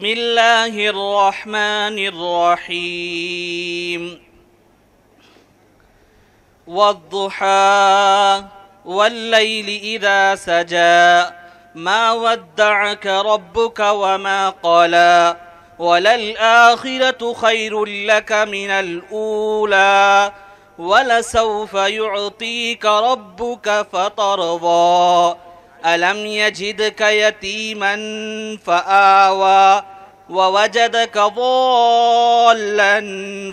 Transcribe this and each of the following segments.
बिस्मिल्लाहिर्रहमानिर्रहीम। वद्दुहा वल्लैलि इज़ा सजा मा वद्दअक रब्बुक वमा क़ला वलल आखिरतु खैरुल लक मिनल ऊला वलसौफ युअतीक रब्बुक फतरदा अलम यजिदक यतीमन फआवा ववजदक ज़ाल्लन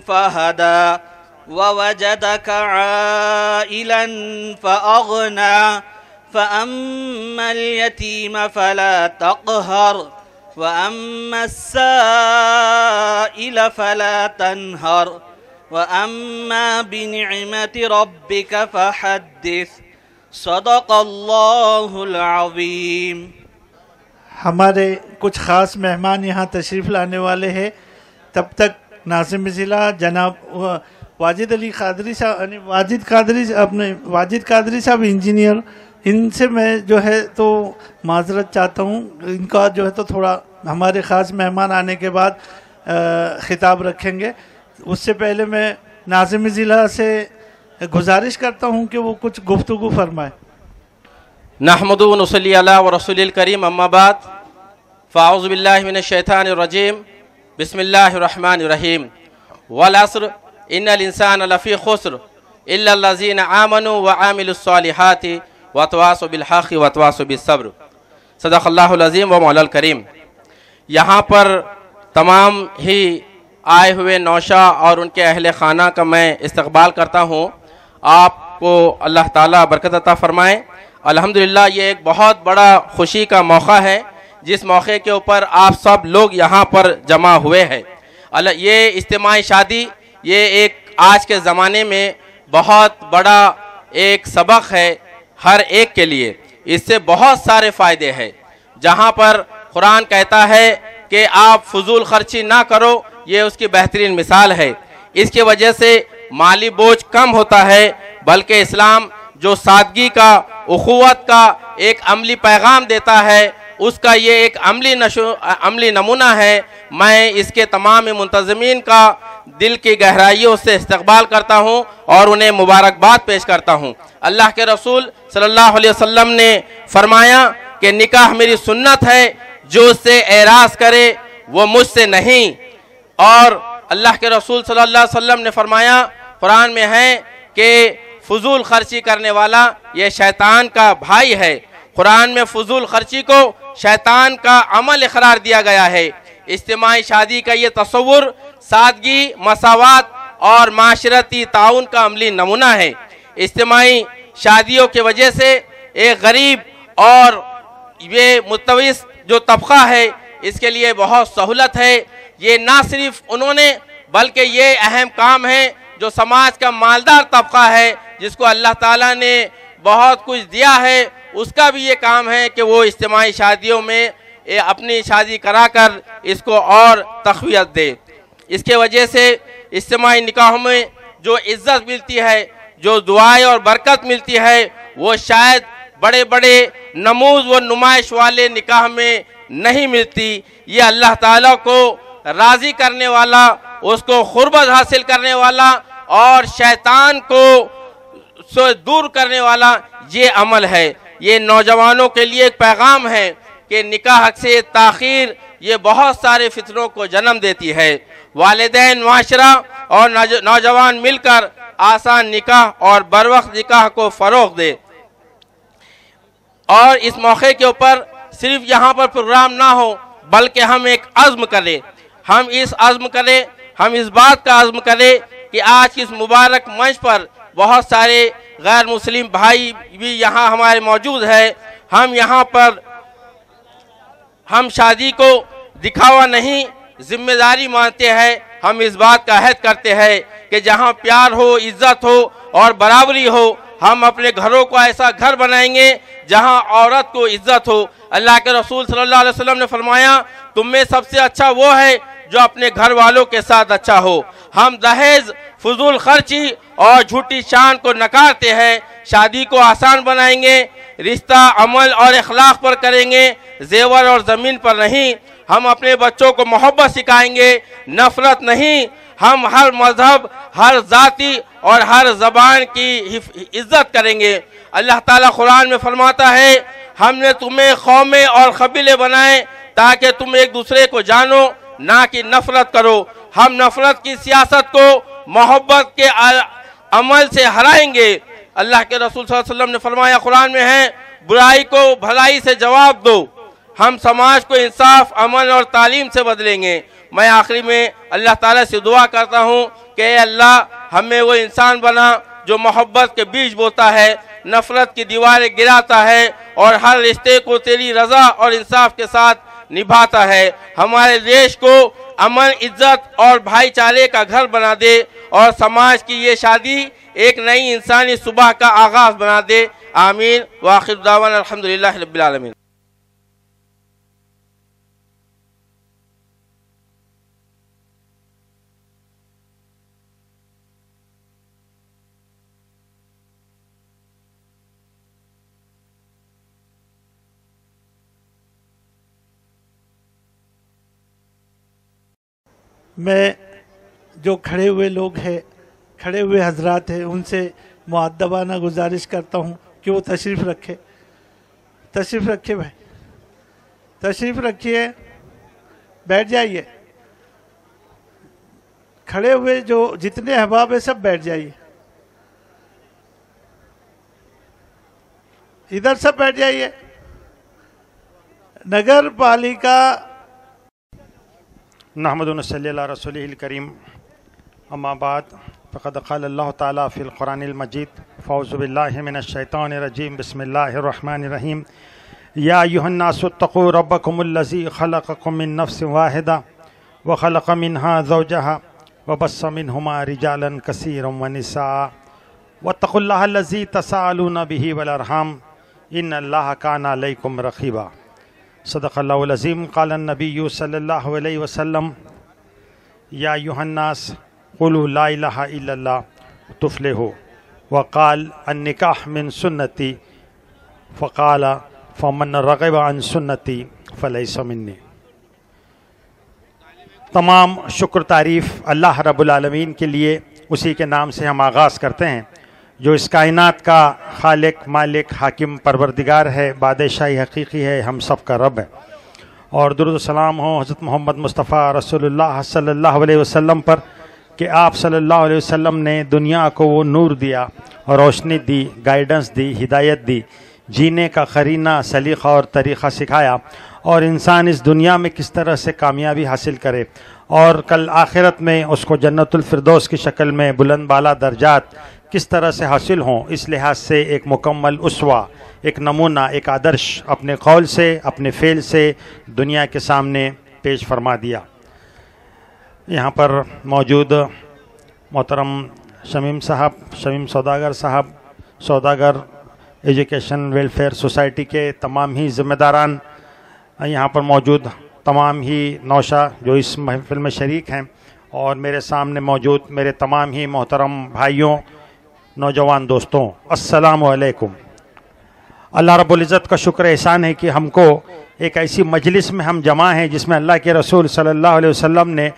फहदा ववजदक आइलन फअगना फअम्मल यतीम फला तक़हर वअम्मस्साइल फला तन्हर वअम्मा बिनिअमति रब्बिक फहद्दिस। सदक़ल्लाहुल अज़ीम। हमारे कुछ ख़ास मेहमान यहाँ तशरीफ़ लाने वाले हैं। तब तक नाज़िम ज़िला जनाब वाजिद अली कादरी साहब, वाजिद कादरी साहब इंजीनियर, इनसे मैं जो है तो माजरत चाहता हूँ। इनका जो है तो थोड़ा हमारे ख़ास मेहमान आने के बाद ख़िताब रखेंगे। उससे पहले मैं नाज़िम ज़िला से गुजारिश करता हूँ कि वो कुछ गुफ्तगू फरमाए। नहमदु व नुसल्ली अला व रसूलिल करीम, अम्मा बाद, फ़अऊज़ु बिल्लाहि मिनश शैतानिर रजीम, बिस्मिल्लाहिर रहमानिर रहीम। वल अस्र इन्नल इंसान लफ़ी खुस्र इल्लल लज़ीना आमनु व आमिलुस सालिहाति व तवासौ बिल हक़्क़ि व तवासौ बिस सब्र। सदक़ल्लाहुल अज़ीम व मौलाल करीम। यहाँ पर तमाम ही आए हुए नौशा और उनके अहले खाना का मैं इस्तक़बाल करता हूँ। आपको अल्लाह ताला बरकत अता फ़रमाए। अल्हम्दुलिल्लाह, ये एक बहुत बड़ा खुशी का मौका है जिस मौके के ऊपर आप सब लोग यहाँ पर जमा हुए हैं। ये इज्तिमाई शादी, ये एक आज के ज़माने में बहुत बड़ा एक सबक है हर एक के लिए। इससे बहुत सारे फ़ायदे हैं। जहाँ पर कुरान कहता है कि आप फजूल खर्ची ना करो, ये उसकी बेहतरीन मिसाल है। इसके वजह से माली बोझ कम होता है, बल्कि इस्लाम जो सादगी का, उखुवत का एक अमली पैगाम देता है, उसका ये एक अमली नमूना है। मैं इसके तमाम मुंतज़मीन का दिल की गहराइयों से इस्तक़बाल करता हूँ और उन्हें मुबारकबाद पेश करता हूँ। अल्लाह के रसूल सल्लल्लाहु अलैहि वसल्लम ने फरमाया कि निकाह मेरी सुन्नत है, जो उससे एराज़ करे वो मुझसे नहीं। और अल्लाह के रसूल सल्लल्लाहु अलैहि वसल्लम ने फरमाया, कुरान में है कि फजूल खर्ची करने वाला ये शैतान का भाई है। कुरान में फजूल खर्ची को शैतान का अमल इकरार दिया गया है। इज्तिमाई शादी का ये तस्वुर सादगी, मसावात और माशरती ताउन का अमली नमूना है। इज्तिमाई शादियों की वजह से एक गरीब और ये मुतवस्सित जो तबका है, इसके लिए बहुत सहूलत है। ये ना सिर्फ उन्होंने, बल्कि ये अहम काम है जो समाज का मालदार तबका है, जिसको अल्लाह ताला ने बहुत कुछ दिया है, उसका भी ये काम है कि वो इज्तिमाई शादियों में अपनी शादी कराकर इसको और तक़वियत दे। इसके वजह से इज्तिमाई निकाहों में जो इज़्ज़त मिलती है, जो दुआएं और बरकत मिलती है, वो शायद बड़े बड़े नमूज़ व नुमाइश वाले निकाह में नहीं मिलती। ये अल्लाह ताला को राज़ी करने वाला, उसको खुर्बत हासिल करने वाला और शैतान को से दूर करने वाला ये अमल है। ये नौजवानों के लिए एक पैगाम है कि निकाह से ताख़ीर ये बहुत सारे फितरों को जन्म देती है। वालिदैन, माशरा और नौजवान मिलकर आसान निकाह और बरवक्त निकाह को फ़रोग़ दे। और इस मौके के ऊपर सिर्फ यहाँ पर प्रोग्राम ना हो, बल्कि हम एक अज़्म करें, हम इस बात का अज़्म करें कि आज की इस मुबारक मंच पर बहुत सारे गैर मुस्लिम भाई भी यहाँ हमारे मौजूद है। हम यहाँ पर हम शादी को दिखावा नहीं, जिम्मेदारी मानते हैं। हम इस बात का अहद करते हैं कि जहाँ प्यार हो, इज्जत हो और बराबरी हो, हम अपने घरों को ऐसा घर बनाएंगे जहाँ औरत को इज्जत हो। अल्लाह के रसूल सल्लल्लाहु अलैहि वसल्लम ने फरमाया, तुम में सबसे अच्छा वो है जो अपने घर वालों के साथ अच्छा हो। हम दहेज, फजूल खर्ची और झूठी शान को नकारते हैं। शादी को आसान बनाएंगे, रिश्ता अमल और अखलाक पर करेंगे, जेवर और ज़मीन पर नहीं। हम अपने बच्चों को मोहब्बत सिखाएंगे, नफरत नहीं। हम हर मजहब, हर जाति और हर ज़बान की इज्जत करेंगे। अल्लाह ताला कुरान में फरमाता है, हमने तुम्हें कौमें और कबीले बनाए ताकि तुम एक दूसरे को जानो, ना कि नफरत करो। हम नफरत की सियासत को मोहब्बत के अमल से हराएंगे। अल्लाह के रसूल सल्लल्लाहु अलैहि वसल्लम ने फरमाया कुरान में है, बुराई को भलाई से जवाब दो। हम समाज को इंसाफ, अमन और तालीम से बदलेंगे। मैं आखिरी में अल्लाह ताला से दुआ करता हूँ कि अल्लाह हमें वो इंसान बना जो मोहब्बत के बीज बोता है, नफरत की दीवारें गिराता है और हर रिश्ते को तेरी रज़ा और इंसाफ के साथ निभाता है। हमारे देश को अमन, इज्जत और भाईचारे का घर बना दे और समाज की ये शादी एक नई इंसानी सुबह का आगाज बना दे। आमीन व आखिर दावाना अल्हम्दुलिल्लाहि रब्बिल आलमीन। मैं जो खड़े हुए लोग हैं, खड़े हुए हजरात हैं, उनसे मुअद्दबाना गुजारिश करता हूँ कि वो तशरीफ़ रखे। तशरीफ़ रखिए भाई, तशरीफ़ रखिए, बैठ जाइए। खड़े हुए जो जितने अहबाब है सब बैठ जाइए, इधर सब बैठ जाइए। नगर पालिका नहमदु व नसल्ली अला रसूलिहिल करीम, अम्मा बाद, फ़क़द क़ाल अल्लाह ताला फ़िल क़ुरानिल मजीद, फ़अऊज़ु बिल्लाहि मिनश शैतानिर रजीम, बिस्मिल्लाहिर रहमानिर रहीम। या अय्युहन्नासु इत्तक़ू रब्बकुमुल्लज़ी ख़लक़कुम मिन नफ़्सिन वाहिदा व ख़लक़ मिन्हा ज़ौजहा व बस्स मिन्हुमा रिजालन कसीरन व निसा वत्तक़ुल्लाहल्लज़ी तसाअलूना बिही वल अरहाम इन्नल्लाहा काना अलैकुम रक़ीबा। सदक़ल्लाहुल अज़ीम। क़ालन नबिय्यु सल्लल्लाहु अलैहि वसल्लम, या अय्युहन्नास क़ुलू ला इलाहा इल्लल्लाह तुफ़्लिहू वक़ाल अन्निकाह मिन सुन्नती फ़क़ाल फ़मन रग़िबा अन सुन्नती फ़लैसा मिन्नी। तमाम शुक्र तारीफ़ अल्लाह रब्बुल आलमीन के लिए, उसी के नाम से हम आगाज़ करते हैं जो इस कायनात का खालिक, मालिक, हाकिम, परवरदिगार है, बादशाही हकीकी है, हम सब का रब है। और दुरूद सलाम हो हज़रत मोहम्मद मुस्तफ़ा रसूलुल्लाह सल्लल्लाहु अलैहि वसल्लम पर कि आप सल्लल्लाहु अलैहि वसल्लम ने दुनिया को वो नूर दिया और रोशनी दी, गाइडेंस दी, हिदायत दी, जीने का करीना, सलीक़ा और तरीक़ा सिखाया और इंसान इस दुनिया में किस तरह से कामयाबी हासिल करे और कल आखिरत में उसको जन्नतुल फिरदौस की शक्ल में बुलंद बाला दर्जात किस तरह से हासिल हों, इस लिहाज से एक मुकम्मल उसवा, एक नमूना, एक आदर्श अपने कौल से, अपने फ़ेल से दुनिया के सामने पेश फरमा दिया। यहाँ पर मौजूद मोहतरम शमीम साहब, शमीम सौदागर साहब, सौदागर एजुकेशन वेलफेयर सोसाइटी के तमाम ही ज़िम्मेदारान, यहाँ पर मौजूद तमाम ही नौशा जो इस महफिल में शरीक हैं, और मेरे सामने मौजूद मेरे तमाम ही मोहतरम भाइयों, नौजवान दोस्तों, अस्सलामु अलैकुम। अल्लाह रब्बुल इज़्ज़त का शुक्र एहसान है कि हमको एक ऐसी मजलिस में हम जमा हैं जिसमें अल्लाह के रसूल सल्लल्लाहु अलैहि वसल्लम ने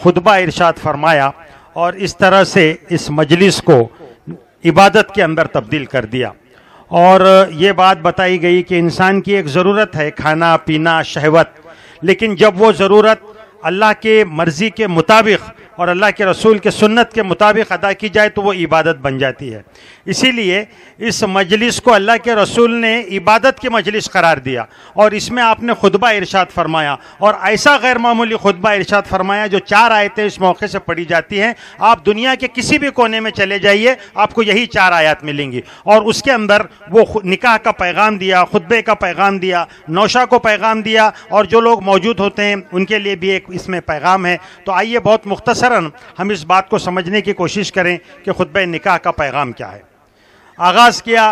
खुतबा इरशाद फरमाया और इस तरह से इस मजलिस को इबादत के अंदर तब्दील कर दिया। और ये बात बताई गई कि इंसान की एक ज़रूरत है खाना पीना, शहवत, लेकिन जब वो ज़रूरत अल्लाह के मर्ज़ी के मुताबिक और अल्लाह के रसूल के सुन्नत के मुताबिक अदा की जाए तो वो इबादत बन जाती है। इसीलिए इस मजलिस को अल्लाह के रसूल ने इबादत की मजलिस करार दिया और इसमें आपने खुतबा इरशाद फरमाया, और ऐसा गैर मामूली खुतबा इरशाद फरमाया जो 4 आयतें इस मौके से पढ़ी जाती हैं। आप दुनिया के किसी भी कोने में चले जाइए, आपको यही 4 आयत मिलेंगी, और उसके अंदर वो निकाह का पैगाम दिया, खुतबे का पैगाम दिया, नौशा को पैगाम दिया, और जो लोग मौजूद होते हैं उनके लिए भी एक इसमें पैगाम है। तो आइए बहुत मुख्तसरन हम इस बात को समझने की कोशिश करें कि खुतबे निकाह का पैगाम क्या है। आगाज़ किया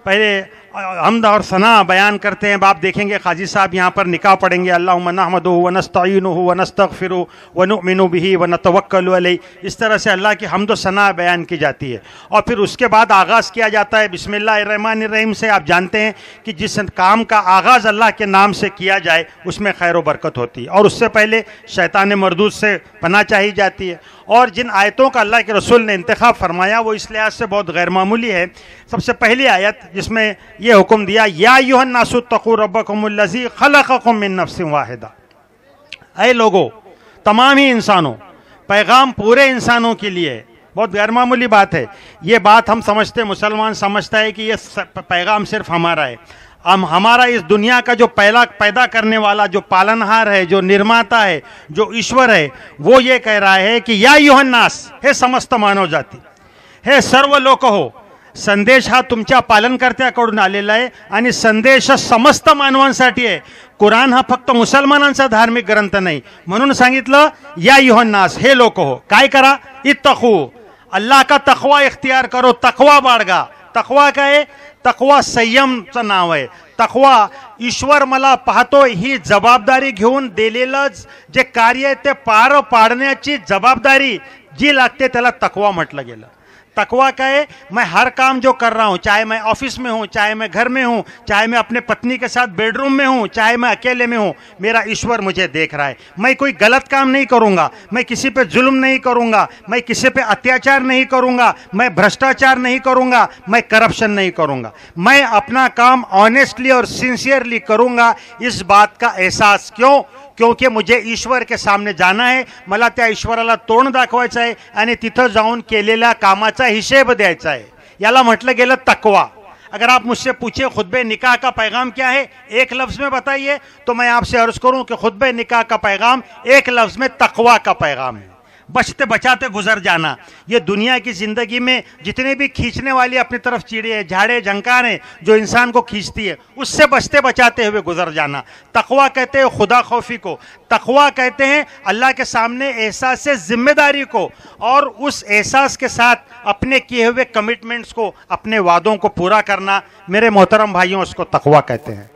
पहले हम्द और सना बयान करते हैं। आप देखेंगे काजी साहब यहाँ पर निकाह पढ़ेंगे, अल्लाहुम्मा नहमदुहु व नस्तईनुहु व नस्तगफिरु व नुमिनु बिही व नतवक्कलु अलैहि, इस तरह से अल्लाह की हम्द व सना बयान की जाती है। और फिर उसके बाद आगाज़ किया जाता है बिस्मिल्लाहिर्रहमानिर्रहीम से। आप जानते हैं कि जिस काम का आगाज़ अल्लाह के नाम से किया जाए उसमें खैर व बरकत होती है, और उससे पहले शैतान मरदूद से पनाह चाहिए जाती है। और जिन आयतों का अल्लाह के रसूल ने इंतखाब फरमाया वो इस लिहाज से बहुत गैर मामूली है। सबसे पहली आयत जिसमें ये हुक्म दिया, या अय्युहन नासु तक़ू रब्बकुमुल्लज़ी खलक़कुम मिन नफ्सिन वाहिदा, ऐ लोगो, तमाम ही इंसानों, पैगाम पूरे इंसानों के लिए है। बहुत गैर मामूली बात है। ये बात हम समझते, मुसलमान समझता है कि ये पैगाम सिर्फ हमारा है। हमारा इस दुनिया का जो पैदा करने वाला, जो पालनहार है, जो निर्माता है, जो ईश्वर है, वो ये कह रहा है कि या अय्युहन नास, हे समस्त मानव जाती, हे सर्व लोक हो, संदेश हा तुमच्या पालनकर्त्याकडून आलेला आहे आणि संदेश समस्त मानवांसाठी आहे। कुराण हा फक्त मुसलमानांचा धार्मिक ग्रंथ नाही, म्हणून सांगितलं या अय्युहन नास, हे लोक हो, काय करा, इत्तखू, अल्लाह का तकवा इख्तियार करो, तकवा बाळगा। तकवा काय? तकवा संयमचं नाव आहे। तकवा ईश्वर मला पाहतो ही जबाबदारी घेऊन दिलेलं जे कार्य आहे ते पार पाडण्याची जबाबदारी जी लागते त्याला तकवा म्हटलं गेलं। तकवा का है, मैं हर काम जो कर रहा हूँ, चाहे मैं ऑफिस में हूँ, चाहे मैं घर में हूँ, चाहे मैं अपने पत्नी के साथ बेडरूम में हूँ, चाहे मैं अकेले में हूँ, मेरा ईश्वर मुझे देख रहा है। मैं कोई गलत काम नहीं करूँगा, मैं किसी पे जुल्म नहीं करूँगा, मैं किसी पे अत्याचार नहीं करूँगा, मैं भ्रष्टाचार नहीं करूँगा, मैं करप्शन नहीं करूँगा, मैं अपना काम ऑनेस्टली और सिंसियरली करूँगा। इस बात का एहसास क्यों? क्योंकि मुझे ईश्वर के सामने जाना है, मला त्या ईश्वराला तोंड दाखवायचं आहे आणि तिथं जाऊन केलेल्या कामाचा हिशेब द्यायचा आहे। याला म्हटलं गेलं तकवा। अगर आप मुझसे पूछे खुतबे निकाह का पैगाम क्या है, एक लफ्ज़ में बताइए, तो मैं आपसे अर्ज़ करूं कि खुतबे निकाह का पैगाम एक लफ्ज़ में तकवा का पैगाम है। बचते बचाते गुजर जाना। ये दुनिया की ज़िंदगी में जितने भी खींचने वाली अपनी तरफ चिड़िया, झाड़े, झंकार हैं जो इंसान को खींचती है, उससे बचते बचाते हुए गुजर जाना। तकवा कहते हैं खुदा खौफी को, तकवा कहते हैं अल्लाह के सामने एहसास से जिम्मेदारी को, और उस एहसास के साथ अपने किए हुए कमिटमेंट्स को, अपने वादों को पूरा करना। मेरे मोहतरम भाइयों, उसको तकवा कहते हैं।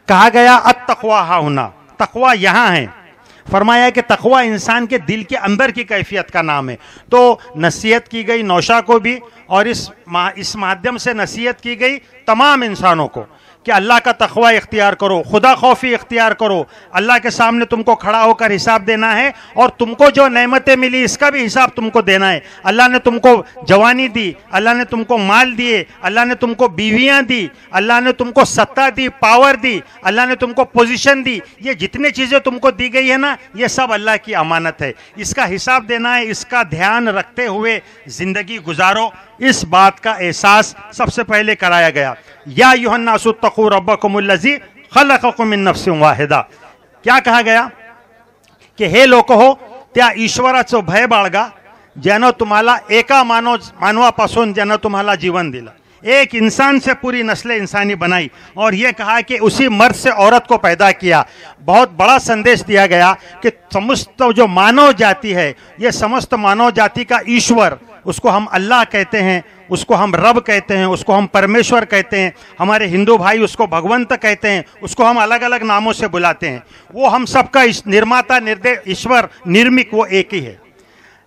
कहा गया अत्तक़वा हाहुना, तकवा यहाँ है। फरमाया कि तकवा इंसान के दिल के अंदर की कैफियत का नाम है। तो नसीहत की गई नौशा को भी, और इस माध्यम से नसीहत की गई तमाम इंसानों को कि अल्लाह का तकवा इख्तियार करो, खुदा खौफी इख्तियार करो। अल्लाह के सामने तुमको खड़ा होकर हिसाब देना है, और तुमको जो नेमतें मिली इसका भी हिसाब तुमको देना है। अल्लाह ने तुमको जवानी दी, अल्लाह ने तुमको माल दिए, अल्लाह ने तुमको बीवियां दी, अल्लाह ने तुमको सत्ता दी, पावर दी, अल्लाह ने तुमको पोजीशन दी। ये जितनी चीज़ें तुमको दी गई है ना, ये सब अल्लाह की अमानत है। इसका हिसाब देना है, इसका ध्यान रखते हुए ज़िंदगी गुजारो। इस बात का एहसास सबसे पहले कराया गया। या अय्युहन नासु तक़ू रब्बकुमुल्लज़ी खलक़कुम मिन नफ्सिन वाहिदा। क्या कहा गया कि हे लोक हो, त्या ईश्वराचं भय बाळगा ज्यानं तुम्हाला एका मानवापासून ज्यानं तुम्हाला जीवन दिलं, एक इंसान से पूरी नस्लें इंसानी बनाई, और ये कहा कि उसी मर्द से औरत को पैदा किया। बहुत बड़ा संदेश दिया गया कि समस्त जो मानव जाति है, ये समस्त मानव जाति का ईश्वर, उसको हम अल्लाह कहते हैं, उसको हम रब कहते हैं, उसको हम परमेश्वर कहते हैं। हमारे हिंदू भाई उसको भगवंत कहते हैं, उसको हम अलग अलग नामों से बुलाते हैं। वो हम सबका निर्माता, ईश्वर, निर्मिक वो एक ही है।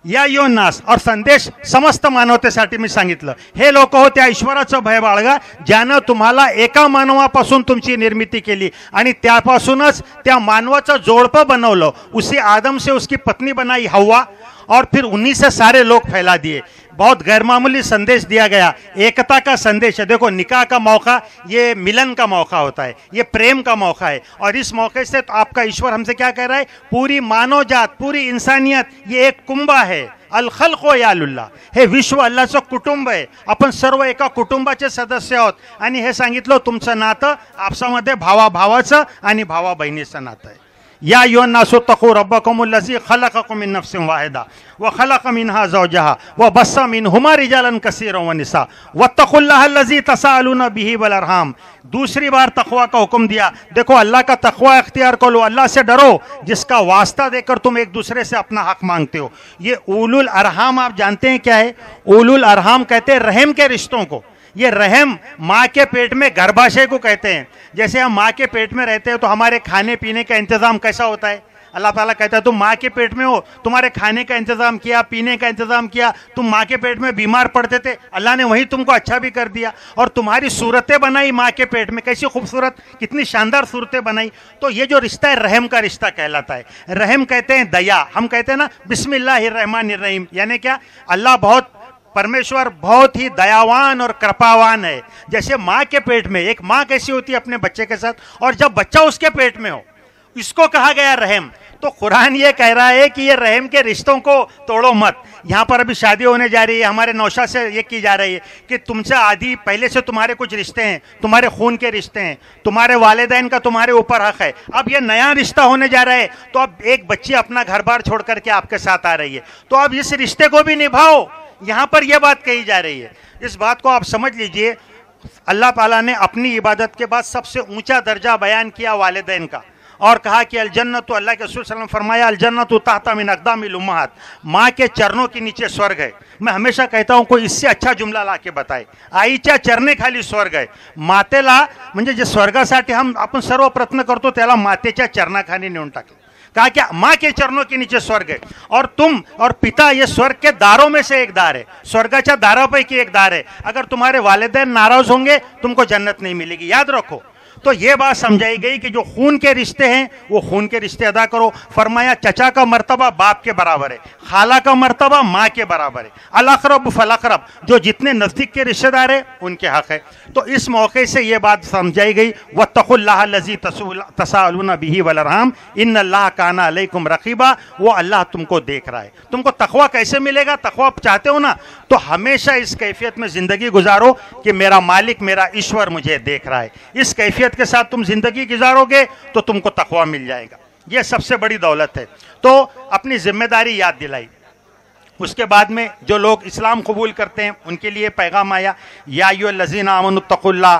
या अय्युहन नास, और संदेश समस्त मानवतेसाठी मी सांगितलं, हे लोक हो, त्या ईश्वराचं भय बाळगा ज्यानं तुम्हाला एका मानवापासून तुमची निर्मिती केली आणि त्यापासूनच त्या मानवाचं जोडपं बनवलं। उसी आदम से उसकी पत्नी बनाई हव्वा, और फिर उन्हीं से सारे लोग फैला दिए। बहुत गैरमामूली संदेश दिया गया, एकता का संदेश है। देखो, निकाह का मौका ये मिलन का मौका होता है, ये प्रेम का मौका है, और इस मौके से तो आपका ईश्वर हमसे क्या कह रहा है, पूरी मानव जात, पूरी इंसानियत ये एक कुंभा है। अल खल्क़ु यालुल्लाह, हे विश्व अल्लाचं कुटुंब आहे। आपण सर्व एका कुटुंबाचे सदस्य आहोत, आणि हे सांगितलं तुमचं नातं आपसामध्ये भावाभावाचं आणि भावा बहिणीचं नातं आहे। या अय्युहन नासु तक़ू रब्बकुमुल्लज़ी खलक़कुम मिन नफ्सिन वाहिदा व खलक़ मिनहा ज़ौजहा व बस्सा मिनहुमा रिजालन कसीरन व निसा वत्तक़ुल्लाह अल्लज़ी तसाअलूना बिही वल अरहाम। दूसरी बार तक़वा का हुक्म दिया। देखो, अल्लाह का तक़वा इख्तियार करो, अल्लाह से डरो जिसका वास्ता देकर तुम एक दूसरे से अपना हक मांगते हो। ये उलुल अरहाम आप जानते हैं क्या है? उलुल अरहाम कहते हैं रहम के रिश्तों को। ये रहम माँ के पेट में गर्भाशय को कहते हैं। जैसे हम माँ के पेट में रहते हैं तो हमारे खाने पीने का इंतजाम कैसा होता है? अल्लाह ताला कहता है तुम माँ के पेट में हो, तुम्हारे खाने का इंतजाम किया, पीने का इंतजाम किया, तुम माँ के पेट में बीमार पड़ते थे, अल्लाह ने वही तुमको अच्छा भी कर दिया, और तुम्हारी सूरतें बनाई माँ के पेट में, कैसी खूबसूरत, कितनी शानदार सूरतें बनाई। तो ये जो रिश्ता है रहम का रिश्ता कहलाता है। रहम कहते हैं दया, हम कहते हैं ना बिस्मिल्लाहिर्रहमानिर्रहीम, यानी क्या, अल्लाह बहुत, परमेश्वर बहुत ही दयावान और कृपावान है। जैसे माँ के पेट में, एक माँ कैसी होती है अपने बच्चे के साथ, और जब बच्चा उसके पेट में हो, इसको कहा गया रहम। तो कुरान ये कह रहा है कि ये रहम के रिश्तों को तोड़ो मत। यहाँ पर अभी शादी होने जा रही है, हमारे नौशाद से ये की जा रही है कि तुमसे आदि पहले से तुम्हारे कुछ रिश्ते हैं, तुम्हारे खून के रिश्ते हैं, तुम्हारे वालिदैन का तुम्हारे ऊपर हक है। अब ये नया रिश्ता होने जा रहा है, तो अब एक बच्ची अपना घर बार छोड़ करके आपके साथ आ रही है, तो अब इस रिश्ते को भी निभाओ। यहाँ पर यह बात कही जा रही है। इस बात को आप समझ लीजिए, अल्लाह ताला ने अपनी इबादत के बाद सबसे ऊंचा दर्जा बयान किया वालिदैन का, और कहा कि अल जन्नत, अल्लाह के रसूल सल्लल्लाहु अलैहि वसल्लम फरमाया अल जन्नत तहता मिन अक़दामिल उम्महात, माँ के चरणों के नीचे स्वर्ग है। मैं हमेशा कहता हूँ कोई इससे अच्छा जुमला ला के बताए, आईच्या चरणे खाली स्वर्ग आहे। मातेला म्हणजे जे स्वर्गासाठी आपण सर्व प्रयत्न करतो त्याला मातेच्या चरणाखाली नेऊन टाकले। कहा कि माँ के चरणों के नीचे स्वर्ग है, और तुम और पिता ये स्वर्ग के दारों में से एक दार है, स्वर्गाच्या दारापैकी एक दार है। अगर तुम्हारे वालिदैन नाराज होंगे तुमको जन्नत नहीं मिलेगी, याद रखो। तो ये बात समझाई गई कि जो खून के रिश्ते हैं वो खून के रिश्ते अदा करो। फरमाया चचा का मर्तबा बाप के बराबर है, खाला का मर्तबा माँ के बराबर है, अल अक़रब फल अक़रब, जो जितने नज़दीक के रिश्तेदार है उनके हक है। तो इस मौके से ये बात समझाई गई, वत्तक़ुल्लाह लज़ी तसाअलूना बिही वल अरहाम इन्नल्लाह काना अलैकुम रक़ीबा, वो अल्लाह तुमको देख रहा है। तुमको तक़वा कैसे मिलेगा? तक़वा चाहते हो ना, तो हमेशा इस कैफियत में ज़िंदगी गुजारो कि मेरा मालिक, मेरा ईश्वर मुझे देख रहा है। इस कैफियत के साथ तुम जिंदगी गुजारोगे तो तुमको तक़वा मिल जाएगा। यह सबसे बड़ी दौलत है। तो अपनी जिम्मेदारी याद दिलाई। उसके बाद में जो लोग इस्लाम कबूल करते हैं उनके लिए पैगाम आया, या अय्युहल्लज़ीना आमनुत्तक़ुल्लाह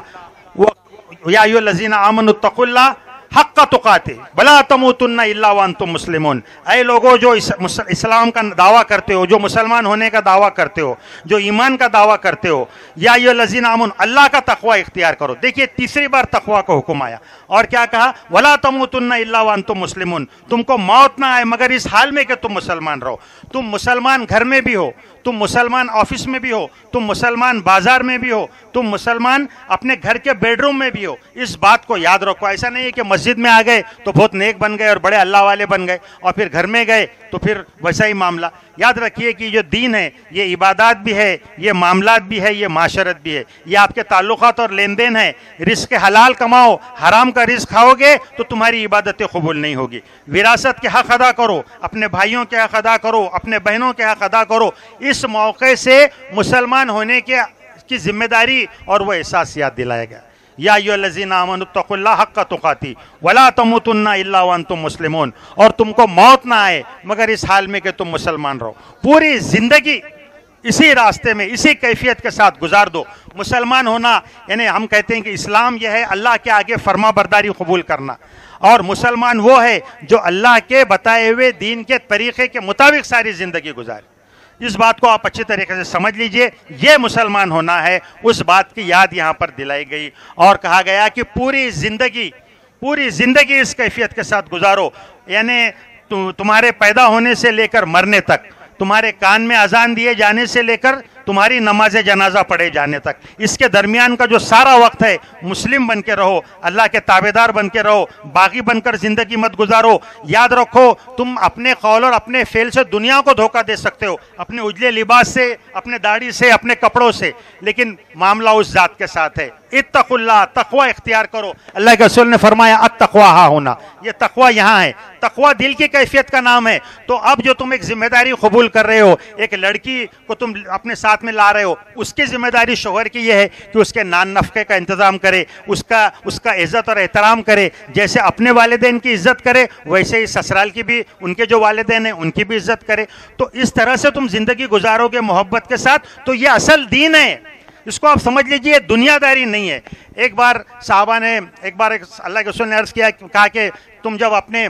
या अय्युहल्लज़ीना आमनुत्तक़ुल्लाह हक़्क़ तुक़ातिह वला तमूतुन्ना इल्ला व अंतुम मुस्लिमून। ऐ लोगों जो इस्लाम का दावा करते हो, जो मुसलमान होने का दावा करते हो, जो ईमान का दावा करते हो, या अय्युहल्लज़ीना आमनु, अल्लाह का तक़वा इख्तियार करो। देखिए तीसरी बार तक़वा का हुक्म आया, और क्या कहा? वला तमूतुन्ना इल्ला व अंतुम मुस्लिमून, तुमको मौत ना आए मगर इस हाल में कि तुम मुसलमान रहो। तुम मुसलमान घर में भी हो, तुम मुसलमान ऑफिस में भी हो, तुम मुसलमान बाजार में भी हो, तुम मुसलमान अपने घर के बेडरूम में भी हो। इस बात को याद रखो। ऐसा नहीं है कि मस्जिद में आ गए तो बहुत नेक बन गए और बड़े अल्लाह वाले बन गए, और फिर घर में गए तो फिर वैसा ही मामला। याद रखिए कि जो दीन है ये इबादत भी है, ये मामलात भी है, ये माशरत भी है, ये आपके ताल्लुकात और लेन देन है। रिस्क हलाल कमाओ, हराम का रिस्क खाओगे तो तुम्हारी इबादतें कबूल नहीं होगी। विरासत के हक अदा करो, अपने भाइयों के हक अदा करो, अपने बहनों के हक अदा करो। इस मौके से मुसलमान होने की जिम्मेदारी और वो एहसास याद दिलाया गया। या अय्युहल्लज़ीना आमनुत्तक़ुल्लाह हक़्क़ तुक़ातिह वला तमूतुन्ना इल्ला व अंतुम मुस्लिमून, और तुमको मौत ना आए मगर इस हाल में कि तुम मुसलमान रहो। पूरी जिंदगी इसी रास्ते में, इसी कैफियत के साथ गुजार दो। मुसलमान होना यानी हम कहते हैं कि इस्लाम यह है अल्लाह के आगे फर्मा बरदारी कबूल करना, और मुसलमान वो है जो अल्लाह के बताए हुए दीन के तरीक़े के मुताबिक सारी ज़िंदगी गुजारे। इस बात को आप अच्छी तरीके से समझ लीजिए, ये मुसलमान होना है। उस बात की याद यहाँ पर दिलाई गई, और कहा गया कि पूरी ज़िंदगी इस कैफियत के साथ गुजारो। यानी तुम्हारे पैदा होने से लेकर मरने तक, तुम्हारे कान में अजान दिए जाने से लेकर तुम्हारी नमाज जनाजा पढ़े जाने तक, इसके दरमियान का जो सारा वक्त है मुस्लिम बन के रहो, अल्लाह के ताबेदार बन के रहो, बागी बनकर ज़िंदगी मत गुजारो। याद रखो तुम अपने कौल और अपने फेल से दुनिया को धोखा दे सकते हो, अपने उजले लिबास से, अपने दाढ़ी से, अपने कपड़ों से, लेकिन मामला उस जात के साथ है। इत्तक़ुल्लाह, तक़वा इख्तियार करो। अल्लाह के रसूल ने फरमाया अत्तक़वा हा होना, ये तक़वा यहाँ है। तक़वा दिल की कैफियत का नाम है। तो अब जो तुम एक जिम्मेदारी कबूल कर रहे हो, एक लड़की को तुम अपने साथ में ला रहे हो, उसकी जिम्मेदारी शोहर की यह है कि उसके नान नफ़क़े का इंतज़ाम करे, उसका इज़्ज़त और एहतराम करे। जैसे अपने वालिदैन की इज़्ज़त करे वैसे ही ससुराल की भी, उनके जो वालिदैन हैं उनकी भी इज़्ज़त करे। तो इस तरह से तुम ज़िंदगी गुजारोगे मोहब्बत के साथ। तो ये असल दीन है, इसको आप समझ लीजिए, दुनियादारी नहीं है। एक बार साहबा ने अल्लाह के रसूल ने अर्ज़ किया, कहा कि तुम जब अपने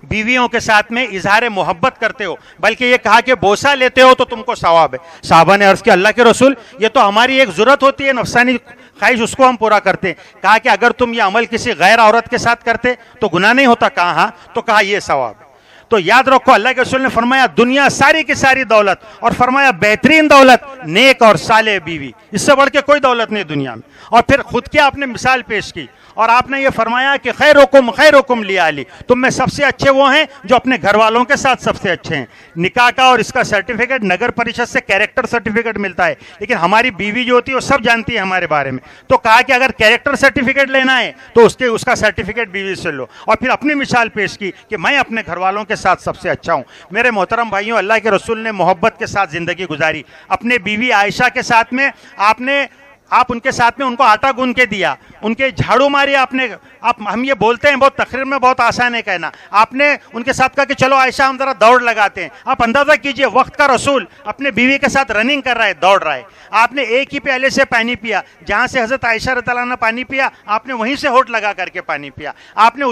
बीवियों के साथ में इजहार मोहब्बत करते हो, बल्कि ये कहा कि बोसा लेते हो तो तुमको सवाब है। साहबा ने अर्ज किया अल्लाह के रसूल, ये तो हमारी एक जरूरत होती है, नफसानी ख्वाहिश, उसको हम पूरा करते हैं। कहा कि अगर तुम ये अमल किसी गैर औरत के साथ करते तो गुनाह नहीं होता? कहा हाँ। तो कहा ये सवाब है। तो याद रखो, अल्लाह के रसूल ने फरमाया दुनिया सारी की सारी दौलत, और फरमाया बेहतरीन दौलत नेक और साले बीवी, इससे बढ़ के कोई दौलत नहीं दुनिया में। और फिर खुद की आपने मिसाल पेश की और आपने ये फरमाया कि खैरुकुम लिआली, तुम में सबसे अच्छे वो हैं जो अपने घर वालों के साथ सबसे अच्छे हैं। निकाह का और इसका सर्टिफिकेट नगर परिषद से कैरेक्टर सर्टिफिकेट मिलता है, लेकिन हमारी बीवी जो होती है वो सब जानती है हमारे बारे में। तो कहा कि अगर कैरेक्टर सर्टिफिकेट लेना है तो उसका सर्टिफिकेट बीवी से लो। और फिर अपनी मिसाल पेश की कि मैं अपने घर वालों के साथ सबसे अच्छा हूं। मेरे मोहतरम भाइयों, अल्लाह के रसूल ने मोहब्बत के साथ जिंदगी गुजारी। अपने बीवी आयशा के साथ में आप उनके साथ में उनको आटा गूंद के दिया, उनके झाड़ू मारी आपने। हम ये बोलते हैं, बहुत तकरीर में बहुत आसान है कहना, आपने उनके साथ कहा कि चलो आयशा हम जरा दौड़ लगाते हैं। आप अंदाजा कीजिए, वक्त का रसूल अपने बीवी के साथ रनिंग कर रहा है, दौड़ रहा है। आपने एक ही प्याले से पानी पिया, जहां से हजरत आयशा रज़ियल्लाहु अन्हा ने पानी पिया, आपने वहीं से होठ लगा करके पानी पिया। आपने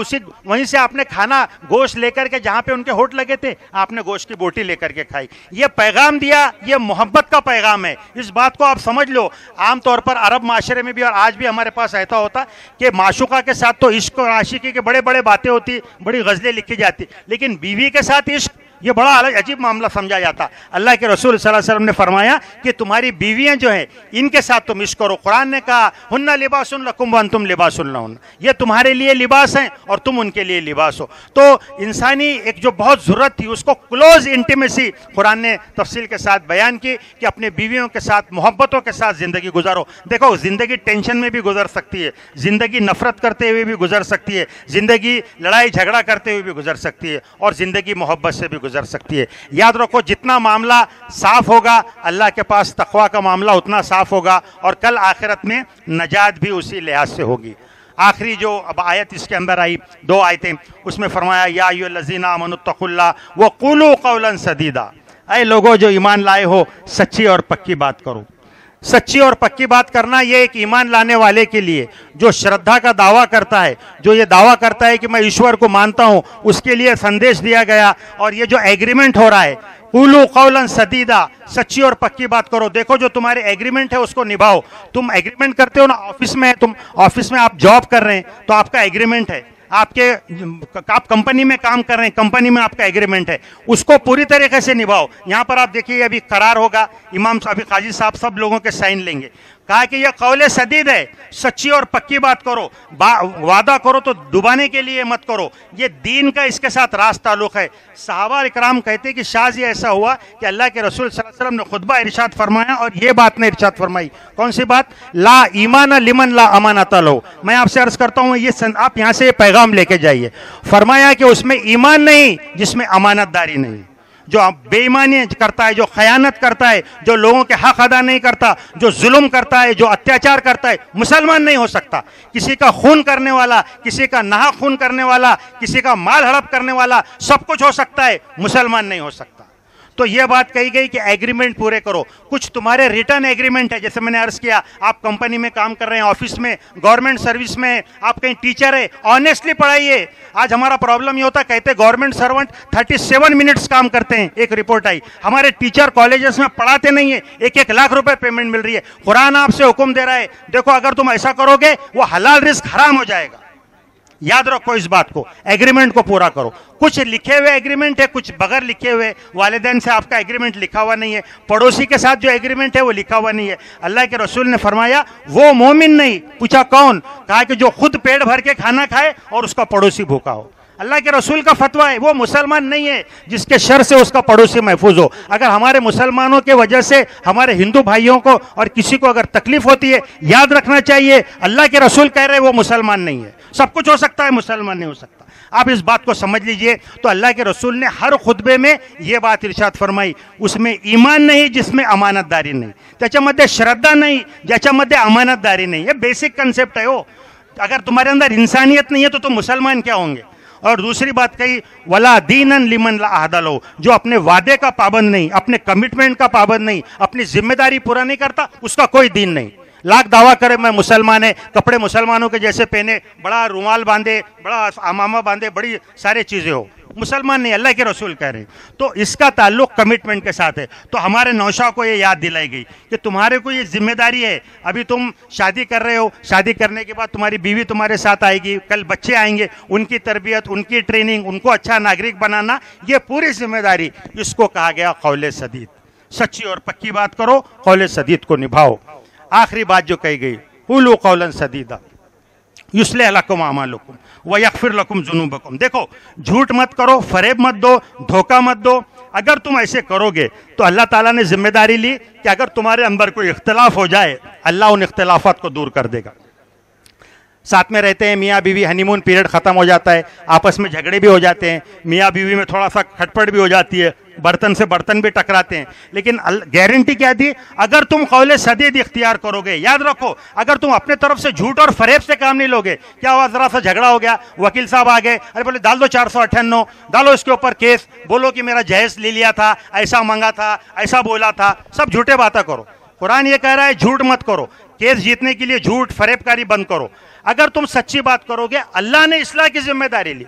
वहीं से आपने खाना गोश्त लेकर के, जहां पे उनके होठ लगे थे, आपने गोश्त की बोटी लेकर के खाई। ये पैगाम दिया, ये मोहब्बत का पैगाम है। इस बात को आप समझ लो। आमतौर पर अरब माशरे में भी और आज भी हमारे पास ऐसा होता कि माशुका के साथ तो इश्क और आशिकी के बड़े बड़े बातें होती, बड़ी गजलें लिखी जाती, लेकिन बीवी के साथ इश्क ये बड़ा अजीब मामला समझा जाता। अल्लाह के रसूल सल्लल्लाहु अलैहि वसल्लम ने फरमाया कि तुम्हारी बीवियां जो हैं इनके साथ तुम इश्क करो। कुरान ने कहा हुन्ना लिबासुन लकुम व अंतुम लिबासुन लहुन, ये तुम्हारे लिए लिबास हैं और तुम उनके लिए लिबास हो। तो इंसानी एक जो बहुत ज़रूरत थी उसको क्लोज इंटीमेसी कुरान ने तफसील के साथ बयान की कि अपने बीवियों के साथ मोहब्बतों के साथ ज़िंदगी गुजारो। देखो, ज़िंदगी टेंशन में भी गुजर सकती है, ज़िंदगी नफरत करते हुए भी गुजर सकती है, ज़िंदगी लड़ाई झगड़ा करते हुए भी गुजर सकती है, और ज़िंदगी मोहब्बत से भी गुजर सकती है। याद रखो, जितना मामला साफ होगा अल्लाह के पास तकवा का मामला उतना साफ होगा, और कल आखिरत में नजात भी उसी लिहाज से होगी। आखिरी जो अब आयत इसके अंदर आई, 2 आयतें, उसमें फरमाया या अय्युहल्लज़ीना आमनुत्तकुल्लाह व क़ूलू क़ौलन सदीदा, ऐ लोगों जो ईमान लाए हो सच्ची और पक्की बात करो। सच्ची और पक्की बात करना ये एक ईमान लाने वाले के लिए, जो श्रद्धा का दावा करता है, जो ये दावा करता है कि मैं ईश्वर को मानता हूँ, उसके लिए संदेश दिया गया। और ये जो एग्रीमेंट हो रहा है, क़ूलू क़ौलन सदीदा, सच्ची और पक्की बात करो। देखो, जो तुम्हारे एग्रीमेंट है उसको निभाओ। तुम एग्रीमेंट करते हो ना, ऑफिस में, तुम ऑफिस में आप जॉब कर रहे हैं तो आपका एग्रीमेंट है, आप कंपनी में काम कर रहे हैं, कंपनी में आपका एग्रीमेंट है, उसको पूरी तरीके से निभाओ। यहाँ पर आप देखिए, अभी करार होगा, इमाम अभी काजी साहब सब लोगों के साइन लेंगे। कहा कि यह कौले सदीद है, सच्ची और पक्की बात करो, वादा करो तो दुबाने के लिए मत करो। ये दीन का इसके साथ रास ताल्लुक है। सहाबा इकराम कहते हैं कि शायद ये ऐसा हुआ कि अल्लाह के रसूल सल्लल्लाहु अलैहि वसल्लम ने खुतबा इरशाद फरमाया और ये बात ने इरशाद फरमाई। कौन सी बात? ला ईमान लिमन ला अमानत लो। मैं आपसे अर्ज करता हूँ, ये आप यहाँ से ये पैगाम लेके जाइए। फरमाया कि उसमें ईमान नहीं जिसमें अमानतदारी नहीं। जो बेईमानी करता है, जो खयानत करता है, जो लोगों के हक अदा नहीं करता, जो जुल्म करता है, जो अत्याचार करता है, मुसलमान नहीं हो सकता। किसी का खून करने वाला, किसी का नाहक खून करने वाला, किसी का माल हड़प करने वाला, सब कुछ हो सकता है, मुसलमान नहीं हो सकता। तो यह बात कही गई कि एग्रीमेंट पूरे करो। कुछ तुम्हारे रिटर्न एग्रीमेंट है, जैसे मैंने अर्ज किया, आप कंपनी में काम कर रहे हैं, ऑफिस में, गवर्नमेंट सर्विस में, आप कहीं टीचर है, ऑनेस्टली पढ़ाइए। आज हमारा प्रॉब्लम ये होता, कहते गवर्नमेंट सर्वेंट 37 मिनट्स काम करते हैं। एक रिपोर्ट आई, हमारे टीचर कॉलेजेस में पढ़ाते नहीं है, 1-1 लाख रुपए पेमेंट मिल रही है। कुरान आपसे हुक्म दे रहा है, देखो अगर तुम ऐसा करोगे वो हलाल रिस्क हराम हो जाएगा। याद रखो इस बात को, एग्रीमेंट को पूरा करो। कुछ लिखे हुए एग्रीमेंट है, कुछ बगैर लिखे हुए। वालिदैन से आपका एग्रीमेंट लिखा हुआ नहीं है, पड़ोसी के साथ जो एग्रीमेंट है वो लिखा हुआ नहीं है। अल्लाह के रसूल ने फरमाया वो मोमिन नहीं। पूछा कौन? कहा कि जो खुद पेट भर के खाना खाए और उसका पड़ोसी भूखा हो। अल्लाह के रसूल का फतवा है, वो मुसलमान नहीं है जिसके शर से उसका पड़ोसी महफूज हो। अगर हमारे मुसलमानों के वजह से हमारे हिंदू भाइयों को और किसी को अगर तकलीफ होती है, याद रखना चाहिए अल्लाह के रसूल कह रहे हैं वो मुसलमान नहीं है। सब कुछ हो सकता है, मुसलमान नहीं हो सकता। आप इस बात को समझ लीजिए। तो अल्लाह के रसूल ने हर खुतबे में ये बात इरशाद फरमाई, उसमें ईमान नहीं जिसमें अमानतदारी नहीं, त्याच्यामध्ये श्रद्धा नहीं ज्याच्यामध्ये अमानतदारी नहीं। ये बेसिक कंसेप्ट है। वो अगर तुम्हारे अंदर इंसानियत नहीं है तो तुम मुसलमान क्या होंगे? और दूसरी बात कही, वला दीनन लिमन ला अहदा लो, जो अपने वादे का पाबंद नहीं, अपने कमिटमेंट का पाबंद नहीं, अपनी जिम्मेदारी पूरा नहीं करता, उसका कोई दीन नहीं। लाख दावा करे मैं मुसलमान है, कपड़े मुसलमानों के जैसे पहने, बड़ा रुमाल बांधे, बड़ा अमामा बांधे, बड़ी सारी चीज़ें हो, मुसलमान नहीं, अल्लाह के रसूल कह रहे हैं। तो इसका ताल्लुक कमिटमेंट के साथ है। तो हमारे नौशा को ये याद दिलाई गई कि तुम्हारे को ये जिम्मेदारी है। अभी तुम शादी कर रहे हो, शादी करने के बाद तुम्हारी बीवी तुम्हारे साथ आएगी, कल बच्चे आएंगे, उनकी तरबियत, उनकी ट्रेनिंग, उनको अच्छा नागरिक बनाना, ये पूरी जिम्मेदारी, इसको कहा गया कौले सदीद। सच्ची और पक्की बात करो, कौले सदीद को निभाओ। आखिरी बात जो कही गई, कुलू कौलन सदीदा युस्लिह लकुम अमालुकुम व यगफिर लकुम जुनूबकुम। देखो, झूठ मत करो, फरेब मत दो, धोखा मत दो। अगर तुम ऐसे करोगे तो अल्लाह ताला ने जिम्मेदारी ली कि अगर तुम्हारे अंदर कोई इख्तिलाफ हो जाए, अल्लाह उन इख्तिलाफात को दूर कर देगा। साथ में रहते हैं, मियाँ बीवी, हनीमून पीरियड ख़त्म हो जाता है, आपस में झगड़े भी हो जाते हैं, मियाँ बीवी में थोड़ा सा खटपट भी हो जाती है, बर्तन से बर्तन भी टकराते हैं, लेकिन गारंटी क्या दी? अगर तुम कौले सदीद इख्तियार करोगे, याद रखो, अगर तुम अपने तरफ से झूठ और फरेब से काम नहीं लोगे, क्या हुआ, जरा सा झगड़ा हो गया, वकील साहब आ गए, अरे बोले डाल दो 498, डालो इसके ऊपर केस, बोलो कि मेरा जहेज ले लिया था, ऐसा मांगा था, ऐसा बोला था, सब झूठे बातें करो। कुरान ये कह रहा है झूठ मत करो, केस जीतने के लिए झूठ फरेबकारी बंद करो। अगर तुम सच्ची बात करोगे, अल्लाह ने इस्लाह की जिम्मेदारी ली।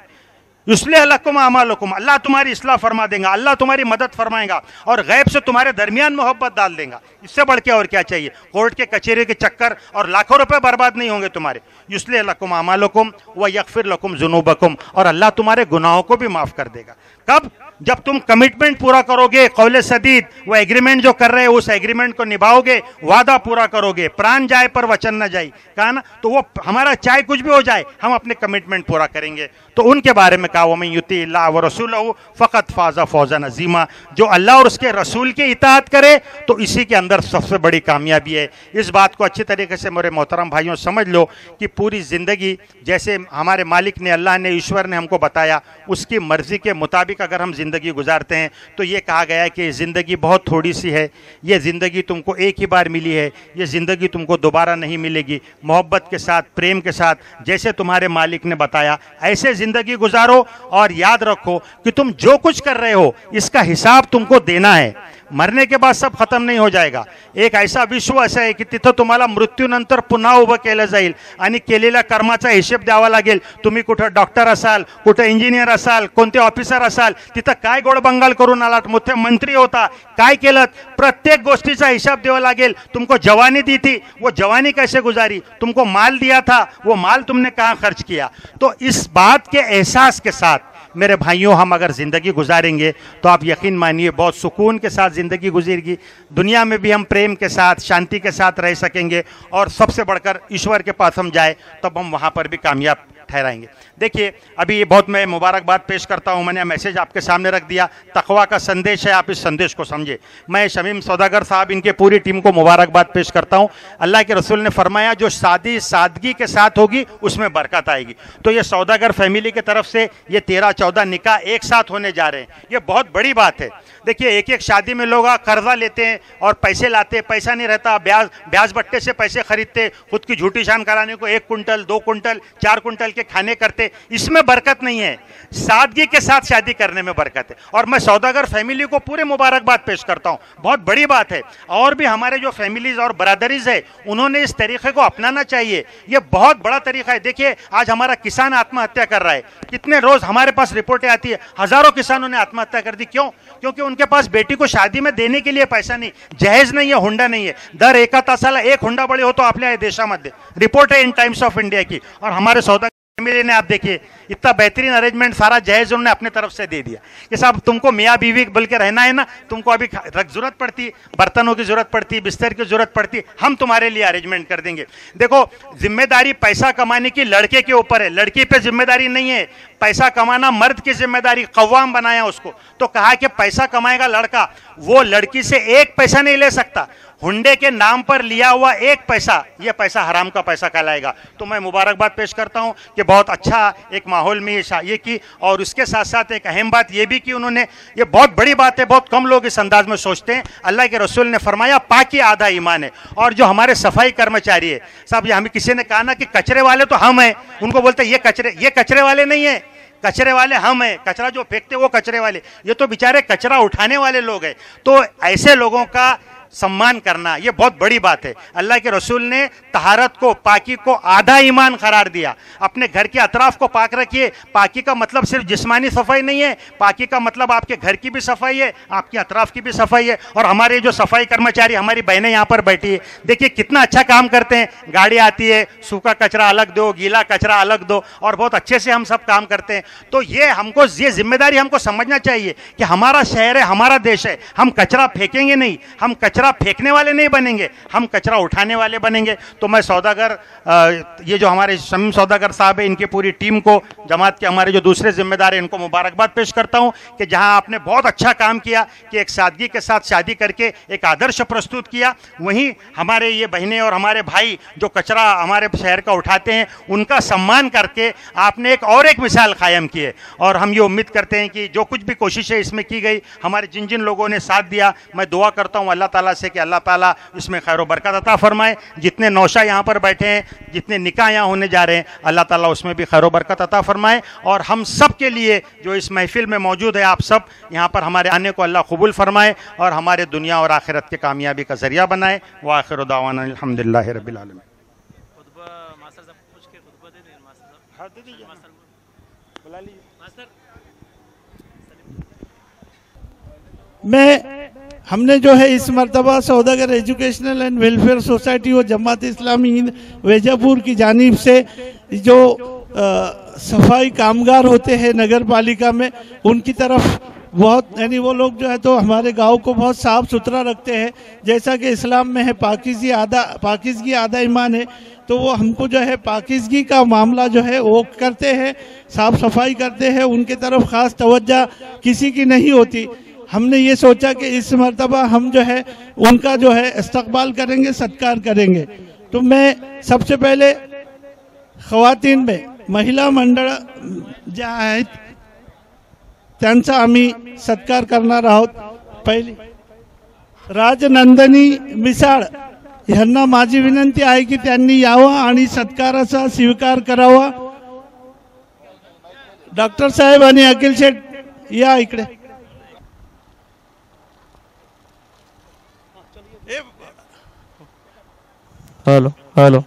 युस्लिह लकुम अमालुकुम, अल्लाह तुम्हारी इस्लाह फरमा देगा, अल्लाह तुम्हारी मदद फरमाएगा और गैब से तुम्हारे दरमियान मोहब्बत डाल देगा। इससे बढ़ के और क्या चाहिए? कोर्ट के कचहरे के चक्कर और लाखों रुपए बर्बाद नहीं होंगे तुम्हारे। युस्लिह लकुम अमालुकुम व यगफिर लकुम जुनूबकुम, और अल्लाह तुम्हारे गुनाहों को भी माफ कर देगा। कब? जब तुम कमिटमेंट पूरा करोगे, कौले सदीद, वो एग्रीमेंट जो कर रहे हो उस एग्रीमेंट को निभाओगे, वादा पूरा करोगे, प्राण जाए पर वचन न जाए, कहा ना, तो वो हमारा चाहे कुछ भी हो जाए, हम अपने कमिटमेंट पूरा करेंगे। तो उनके बारे में कहा, वमन युती अल्लाह व रसूलहु फ़क़द फ़ाज़ा फ़ौज़न अज़ीमा, जो अल्लाह और उसके रसूल की इताअत करे तो इसी के अंदर सबसे बड़ी कामयाबी है। इस बात को अच्छी तरीके से मेरे मोहतरम भाइयों समझ लो कि पूरी ज़िंदगी जैसे हमारे मालिक ने, अल्लाह ने, ईश्वर ने हमको बताया, उसकी मर्ज़ी के मुताबिक अगर हम ज़िंदगी गुजारते हैं तो ये कहा गया है कि ज़िंदगी बहुत थोड़ी सी है, ये ज़िंदगी तुमको एक ही बार मिली है, ये ज़िंदगी तुमको दोबारा नहीं मिलेगी। मोहब्बत के साथ, प्रेम के साथ, जैसे तुम्हारे मालिक ने बताया ऐसे ज़िंदगी गुजारो, और याद रखो कि तुम जो कुछ कर रहे हो इसका हिसाब तुमको देना है। मरने के बाद सब खत्म नहीं हो जाएगा। एक ऐसा विश्व असं आहे की तिथं तुम्हाला मृत्यूनंतर पुन्हा उभं केलं जाईल आणि केलेल्या कर्माचा हिशेब द्यावा लागेल। तुम्ही कुठं डॉक्टर असाल, कुठं इंजिनियर असाल, कोणते ऑफिसर असाल, तिथं काय गोडबंगाल करून आलात, मोठे मंत्री होता, काय केलं, प्रत्येक गोष्टीचा हिसाब द्यावा लागेल। तुमको जवानी दी थी, वो जवानी कैसे गुजारी, तुमको माल दिया था, वो माल तुमने कहाँ खर्च किया। तो इस बात के एहसास के साथ मेरे भाइयों हम अगर ज़िंदगी गुजारेंगे तो आप यकीन मानिए बहुत सुकून के साथ ज़िंदगी गुजरेगी। दुनिया में भी हम प्रेम के साथ, शांति के साथ रह सकेंगे, और सबसे बढ़कर ईश्वर के पास हम जाए तब हम वहाँ पर भी कामयाब ठहराएंगे। देखिए, अभी ये बहुत मैं मुबारकबाद पेश करता हूँ, मैंने मैसेज आपके सामने रख दिया, तकवा का संदेश है, आप इस संदेश को समझे। मैं शमीम सौदागर साहब, इनके पूरी टीम को मुबारकबाद पेश करता हूँ। अल्लाह के रसूल ने फरमाया जो शादी सादगी के साथ होगी उसमें बरकत आएगी। तो ये सौदागर फैमिली की तरफ से ये 13-14 निकाह एक साथ होने जा रहे हैं, ये बहुत बड़ी बात है। देखिए, एक एक शादी में लोग कर्जा लेते हैं और पैसे लाते, पैसा नहीं रहता, ब्याज बट्टे से पैसे खरीदते, खुद की झूठी शान कराने को 1 कुंटल, 2 कुंटल, 4 कुंटल के खाने करते, इसमें बरकत नहीं है। सादगी के साथ शादी करने में बरकत है, और मैं सौदागर फैमिली को पूरे मुबारकबाद पेश करता हूं, बहुत बड़ी बात है। और भी हमारे जो फैमिलीज और बरादरीज है उन्होंने इस तरीके को अपनाना चाहिए, ये बहुत बड़ा तरीका है। देखिए, आज हमारा किसान आत्महत्या कर रहा है, कितने रोज हमारे पास रिपोर्टें आती है, हजारों किसानों ने आत्महत्या कर दी। क्यों? क्योंकि उनके पास बेटी को शादी में देने के लिए पैसा नहीं, जहेज नहीं है, हुंडा नहीं है। दर एका तासाला 1 हुंडा बळी होतो आपल्या देशामध्ये, रिपोर्ट है इन टाइम्स ऑफ इंडिया की। और हमारे सौदा फैमिली ने, आप देखिए, इतना बेहतरीन अरेंजमेंट, सारा जहेज उन्होंने अपने तरफ से दे दिया कि साहब तुमको मियाँ बीवी बोल के रहना है ना, तुमको अभी जरूरत पड़ती, बर्तनों की जरूरत पड़ती, बिस्तर की जरूरत पड़ती, हम तुम्हारे लिए अरेंजमेंट कर देंगे। देखो, जिम्मेदारी पैसा कमाने की लड़के के ऊपर है, लड़की पे जिम्मेदारी नहीं है। पैसा कमाना मर्द की जिम्मेदारी, कव्वाम बनाया उसको, तो कहा कि पैसा कमाएगा लड़का, वो लड़की से 1 पैसा नहीं ले सकता। हुंडे के नाम पर लिया हुआ 1 पैसा, यह पैसा हराम का पैसा कहलाएगा। तो मैं मुबारकबाद पेश करता हूं कि बहुत अच्छा एक माहौल में ये की, और उसके साथ साथ एक अहम बात ये भी की उन्होंने, ये बहुत बड़ी बात है, बहुत कम लोग इस अंदाज में सोचते हैं। अल्लाह के रसूल ने फरमाया पाकी आधा ईमान है। और जो हमारे सफाई कर्मचारी है साहब, हमें किसी ने कहा ना कि कचरे वाले तो हम हैं, उनको बोलते ये कचरे वाले नहीं है, कचरे वाले हम हैं, कचरा जो फेंकते वो कचरे वाले, ये तो बेचारे कचरा उठाने वाले लोग हैं। तो ऐसे लोगों का सम्मान करना, ये बहुत बड़ी बात है। अल्लाह के रसूल ने तहारत को, पाकी को आधा ईमान करार दिया। अपने घर के अतराफ को पाक रखिए। पाकी का मतलब सिर्फ जिस्मानी सफाई नहीं है, पाकी का मतलब आपके घर की भी सफाई है, आपके अतराफ की भी सफाई है। और हमारे जो सफाई कर्मचारी, हमारी बहनें यहाँ पर बैठी है, देखिए कितना अच्छा काम करते हैं। गाड़ी आती है, सूखा कचरा अलग दो, गीला कचरा अलग दो, और बहुत अच्छे से हम सब काम करते हैं। तो ये जिम्मेदारी हमको समझना चाहिए कि हमारा शहर है, हमारा देश है। हम कचरा फेंकेंगे नहीं, हम कचरा फेंकने वाले नहीं बनेंगे, हम कचरा उठाने वाले बनेंगे। तो मैं सौदागर, ये जो हमारे शमीम सौदागर साहब है, इनकी पूरी टीम को, जमात के हमारे जो दूसरे जिम्मेदार हैं, इनको मुबारकबाद पेश करता हूं कि जहां आपने बहुत अच्छा काम किया कि एक सादगी के साथ शादी करके एक आदर्श प्रस्तुत किया, वहीं हमारे ये बहनें और हमारे भाई जो कचरा हमारे शहर का उठाते हैं, उनका सम्मान करके आपने एक मिसाल कायम की है। और हम ये उम्मीद करते हैं कि जो कुछ भी कोशिशें इसमें की गई, हमारे जिन जिन लोगों ने साथ दिया, मैं दुआ करता हूँ अल्लाह ताला से कि अल्लाह ताला इसमें खैर व बरकत अता फरमाए। जितने नौशा यहाँ पर बैठे हैं, जितने निकाह यहाँ होने जा रहे हैं, अल्लाह ताला उसमें भी खैर व बरकत अता फरमाए। और हम सब के लिए जो इस महफिल में मौजूद है, आप सब यहाँ पर हमारे आने को अल्लाह कबूल फरमाए और हमारे दुनिया और आखिरत के कामयाबी का जरिया बनाए। व आखिर दावाना अल्हम्दुलिल्लाहि रब्बिल आलमीन। हमने जो है इस मरतबा सौदागर एजुकेशनल एंड वेलफेयर सोसाइटी और जमात इस्लामी हिंद वैजापुर की जानिब से जो सफाई कामगार होते हैं नगर पालिका में, उनकी तरफ बहुत, यानी वो लोग जो है तो हमारे गांव को बहुत साफ़ सुथरा रखते हैं। जैसा कि इस्लाम में है पाकीज़गी आधा ईमान है, तो वो हमको जो है पाकीज़गी का मामला जो है वो करते हैं, साफ़ सफाई करते हैं, उनके तरफ ख़ास तवज्जो किसी की नहीं होती। हमने ये सोचा कि इस मरतबा हम जो है उनका जो है इस्तकबाल करेंगे, सत्कार करेंगे। तो मैं सबसे पहले ख़वातीन में महिला मंडळ ज्या आहेत त्यांचा आम्ही सत्कार करणार आहोत। पहिली राजनंदिनी मिसाळ यांना माझी विनंती आहे की त्यांनी यावं आणि सत्काराचा स्वीकार करावा। डॉक्टर साहेब आणि अखिल शेठ या इकडे। Hello hello.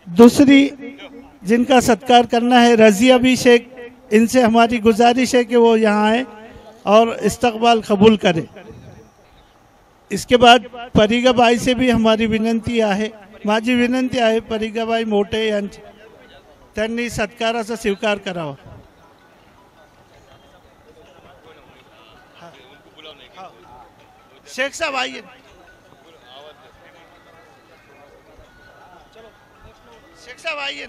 दूसरी जिनका सत्कार करना है रजिया भी शेख, इनसे हमारी गुजारिश है कि वो यहाँ आए और इस्तकबाल कबूल करें। इसके बाद परिगाबाई से भी हमारी विनंती आहे, माझी विनंती आहे परिगाबाई मोटे यांची, त्यांनी सत्काराचा स्वीकार करावा। शेख साहब आइए। शेख साहब आइए।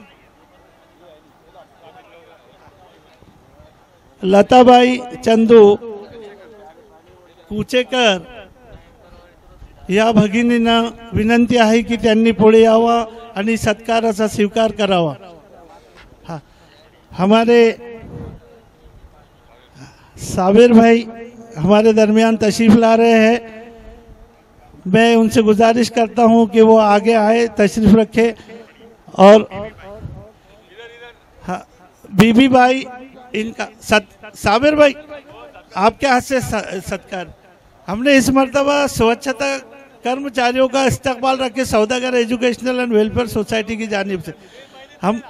लताबाई चंदू कुचेकर या भगिनींना विनंती आहे की त्यांनी पुढे यावं आणि सत्काराचा स्वीकार करावा। हाँ, हमारे साबिर भाई हमारे दरमियान तशरीफ ला रहे हैं। मैं उनसे गुजारिश करता हूं कि वो आगे आए, तशरीफ रखे। और हाँ, बीबी भाई इनका साबिर भाई आपके हाथ से सत्कार। हमने इस मरतबा स्वच्छता कर्मचारियों का इस्तकबाल रखे सौदागर एजुकेशनल एंड वेलफेयर सोसाइटी की जानिब से। हम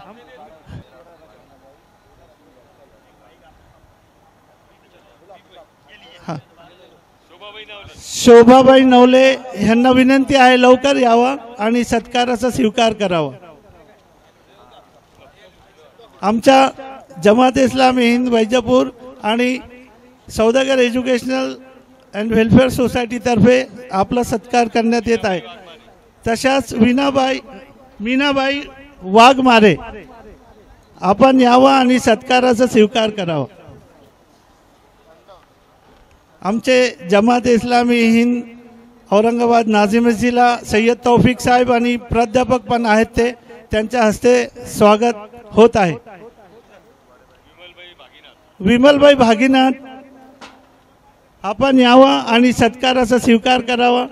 शोभाबाई नवले यांना विनंती आहे लवकर यावा आणि सत्काराचा स्वीकार करावा। आमच्या जमात इस्लामी हिंद वैजापूर आणि सौदागर एजुकेशनल अँड वेलफेअर सोसायटी तर्फे आपला सत्कार करण्यात येत आहे। तशाच मीनाबाई वाघमारे आपण यावा आणि सत्काराचा स्वीकार करावा। आमचे जमात इस्लामी हिंद औरंगाबाद नाझिम जिल्हा सय्यद तौफिक साहेब आणि प्राध्यापक पण आहेत, ते त्यांच्या हस्ते स्वागत होत आहे। विमलबाई भागीनाथ आपण यावा आणि सत्काराचा स्वीकार करावा।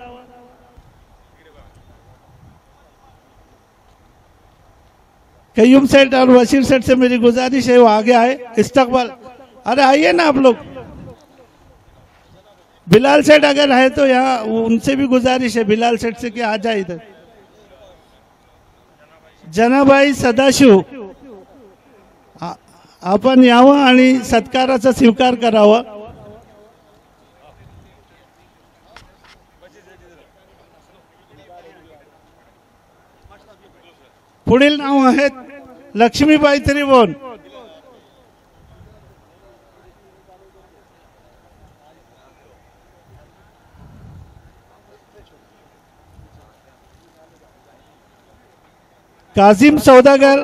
कयूम सेठ और वसीर सेठ से मेरी गुजारिश है वो आगे आए। इस्तकबाल, अरे आइए ना आप लोग। बिलाल सेठ अगर है तो यहाँ उनसे भी गुजारिश है, बिलाल सेठ से कि आ जाए इधर। जनाबाई सदाशिव आपण यावं आणि सत्काराचा स्वीकार करावा। पुढील नाव आहेत लक्ष्मीबाई त्रिभुवन, काजिम सौदागर,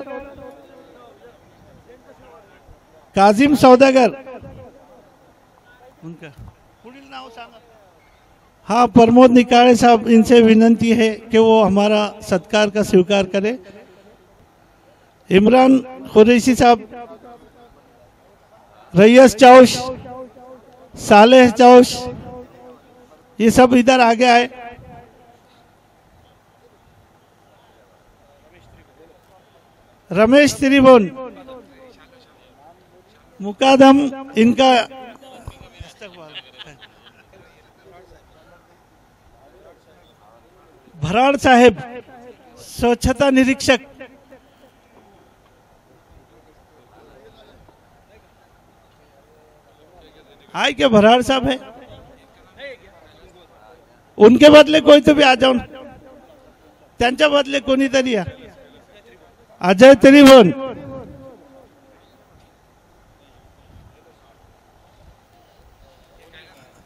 काजिम सौदागर उनका पुढील नाव सांगा। हाँ, प्रमोद निकाले साहब, इनसे विनंती है कि वो हमारा सत्कार का स्वीकार करें। इमरान कुरैशी साहब, रईस चौश, सालेह चौश, ये सब इधर आगे आए। रमेश त्रिभुवन, मुकादम इनका भराड़ साहेब, स्वच्छता निरीक्षक, आए क्या भराड़ साहब है? उनके बदले कोई तो भी आ जाओ, त्यांच्या बदले कोणीतरी या। अजय त्रिभुवन,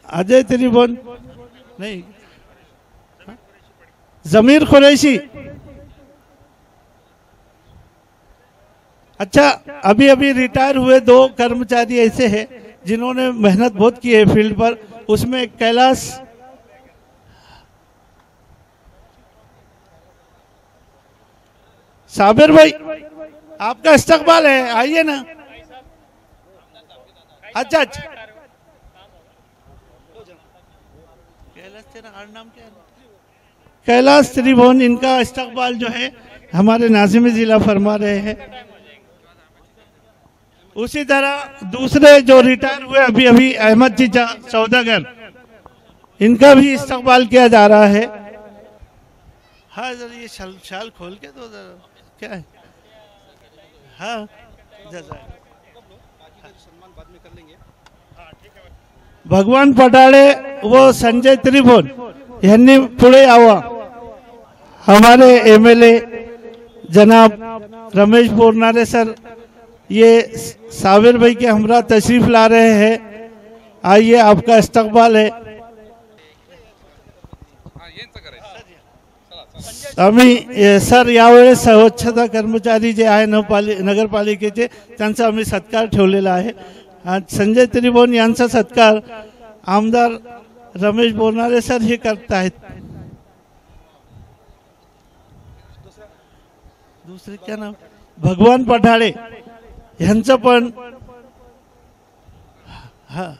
अजय त्रिभुवन नहीं, जमीर कुरैशी। अच्छा, अभी अभी रिटायर हुए 2 कर्मचारी ऐसे हैं जिन्होंने मेहनत बहुत की है फील्ड पर, उसमें कैलाश साबिर भाई, आपका इस्तकबाल है, आइए ना। अच्छा अच्छा, कैलाश, तेरा हर नाम क्या है? कैलाश त्रिभुवन, इनका इस्तकबाल जो है हमारे नाज़िम जिला फरमा रहे हैं। उसी तरह दूसरे जो रिटायर हुए अभी अभी अहमद जीजा सौदागर, इनका भी इस्तकबाल किया जा रहा है। हाँ जरा ये शाल खोल के दो जरा, क्या है? हाँ भगवान पटाळे व संजय त्रिभुवन यांनी पुढे यावं। हमारे एमएलए जनाब रमेश बोरनारे सर ये साबिर भाई के हमरा तशरीफ ला रहे हैं, आइए आपका इस्तकबाल है। आम्ही सर यावेळेस स्वच्छता कर्मचारी जे आहे नगरपालिकेचे त्यांचा आम्ही सत्कार ठेवलेला आहे। संजय त्रिभुवन यांचा सत्कार आमदार रमेश बोरनारे सर हे करतायत। दूसरे क्या नाम? भगवान पठाळे यांचं पण, हाँ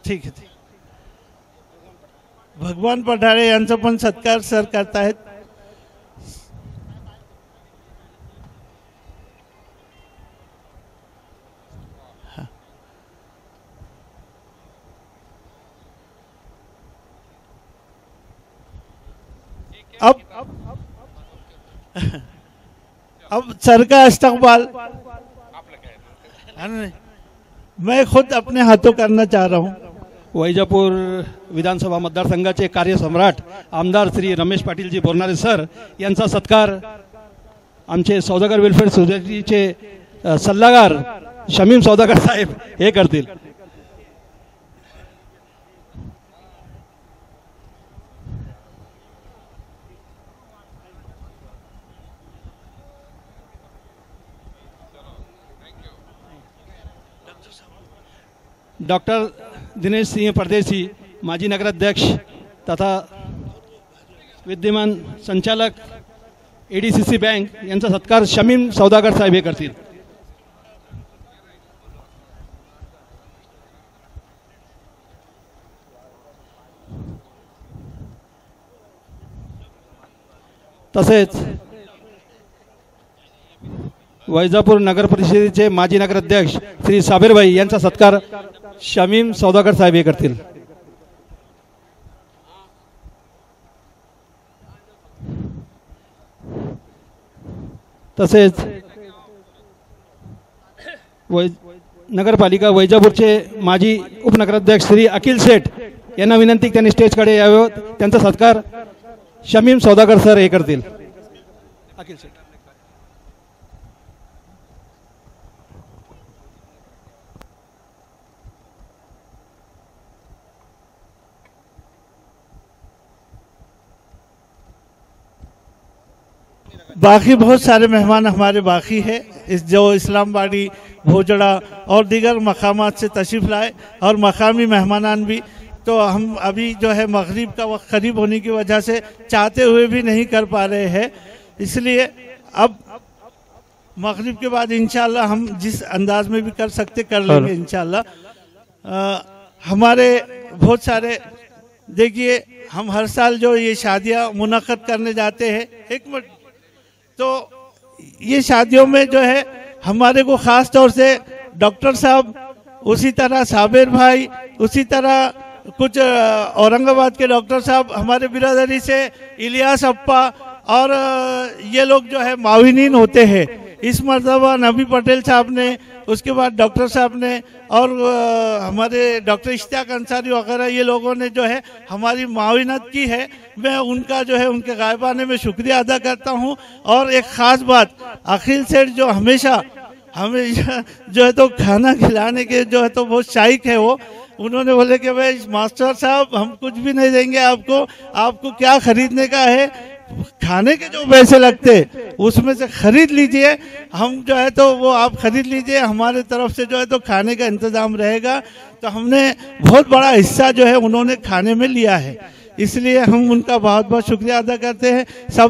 ठीक है, भगवान पठाळे यांचा पण सत्कार सर करतायत। अब सर का इस्तकबाल मैं खुद अपने हाथों करना चाह रहा हूँ। वैजापूर विधानसभा मतदारसंघाचे कार्यसम्राट आमदार श्री रमेश पाटीलजी बोरनारे सर यांचा सत्कार आमचे सौदागर वेलफेअर सोसायटीचे सल्लागार शमीम सौदागर साहेब हे करतील। डॉक्टर दिनेश सिंह परदेसी, माजी नगराध्यक्ष तथा विद्यमान संचालक एडीसीसी बैंक यांचा सत्कार शमीम सौदागर साहेब हे करतील। तसेच वैजापूर नगर परिषदेचे माजी नगराध्यक्ष श्री साबेरभाई यांचा सत्कार शमीम सौदागर साहेब हे करतील। तसेच नगरपालिका वैजापूरचे माजी उपनगराध्यक्ष श्री अखिल शेठ यांना विनंती की त्यांनी स्टेजकडे यावे, त्यांचा सत्कार शमीम सौदागर सर हे करतील। अखिल शेठ बाकी बहुत सारे मेहमान हमारे बाकी है, इस जो इस्लामबाड़ी, भोजड़ा और दीगर मकामात से तशरीफ़ लाए और मकामी मेहमानान भी। तो हम अभी जो है मगरिब का वक्त करीब होने की वजह से चाहते हुए भी नहीं कर पा रहे हैं, इसलिए अब मगरिब के बाद इंशाल्लाह हम जिस अंदाज में भी कर सकते कर लेंगे इंशाल्लाह। हमारे बहुत सारे, देखिए हम हर साल जो ये शादियाँ मुनक़्क़द करने जाते हैं, एक मिनट, तो ये शादियों में जो है हमारे को ख़ास तौर से डॉक्टर साहब, उसी तरह साबिर भाई, उसी तरह कुछ औरंगाबाद के डॉक्टर साहब, हमारे बिरादरी से इलियास अप्पा और ये लोग जो है माविनीन होते हैं। इस मरतबा नबी पटेल साहब ने, उसके बाद डॉक्टर साहब ने और हमारे डॉक्टर इश्तियाक अंसारी वगैरह ये लोगों ने जो है हमारी माविनत की है। मैं उनका जो है उनके गायबाने में शुक्रिया अदा करता हूँ। और एक ख़ास बात, अखिल सेठ जो हमेशा हमें जो है तो खाना खिलाने के जो है तो बहुत शाइक है, वो उन्होंने बोले कि भाई मास्टर साहब हम कुछ भी नहीं देंगे आपको, आपको क्या खरीदने का है, खाने के जो पैसे लगते उसमें से खरीद लीजिए, हम जो है तो वो आप खरीद लीजिए, हमारे तरफ से जो है तो खाने का इंतज़ाम रहेगा। तो हमने बहुत बड़ा हिस्सा जो है उन्होंने खाने में लिया है, इसलिए हम उनका बहुत बहुत शुक्रिया अदा करते हैं।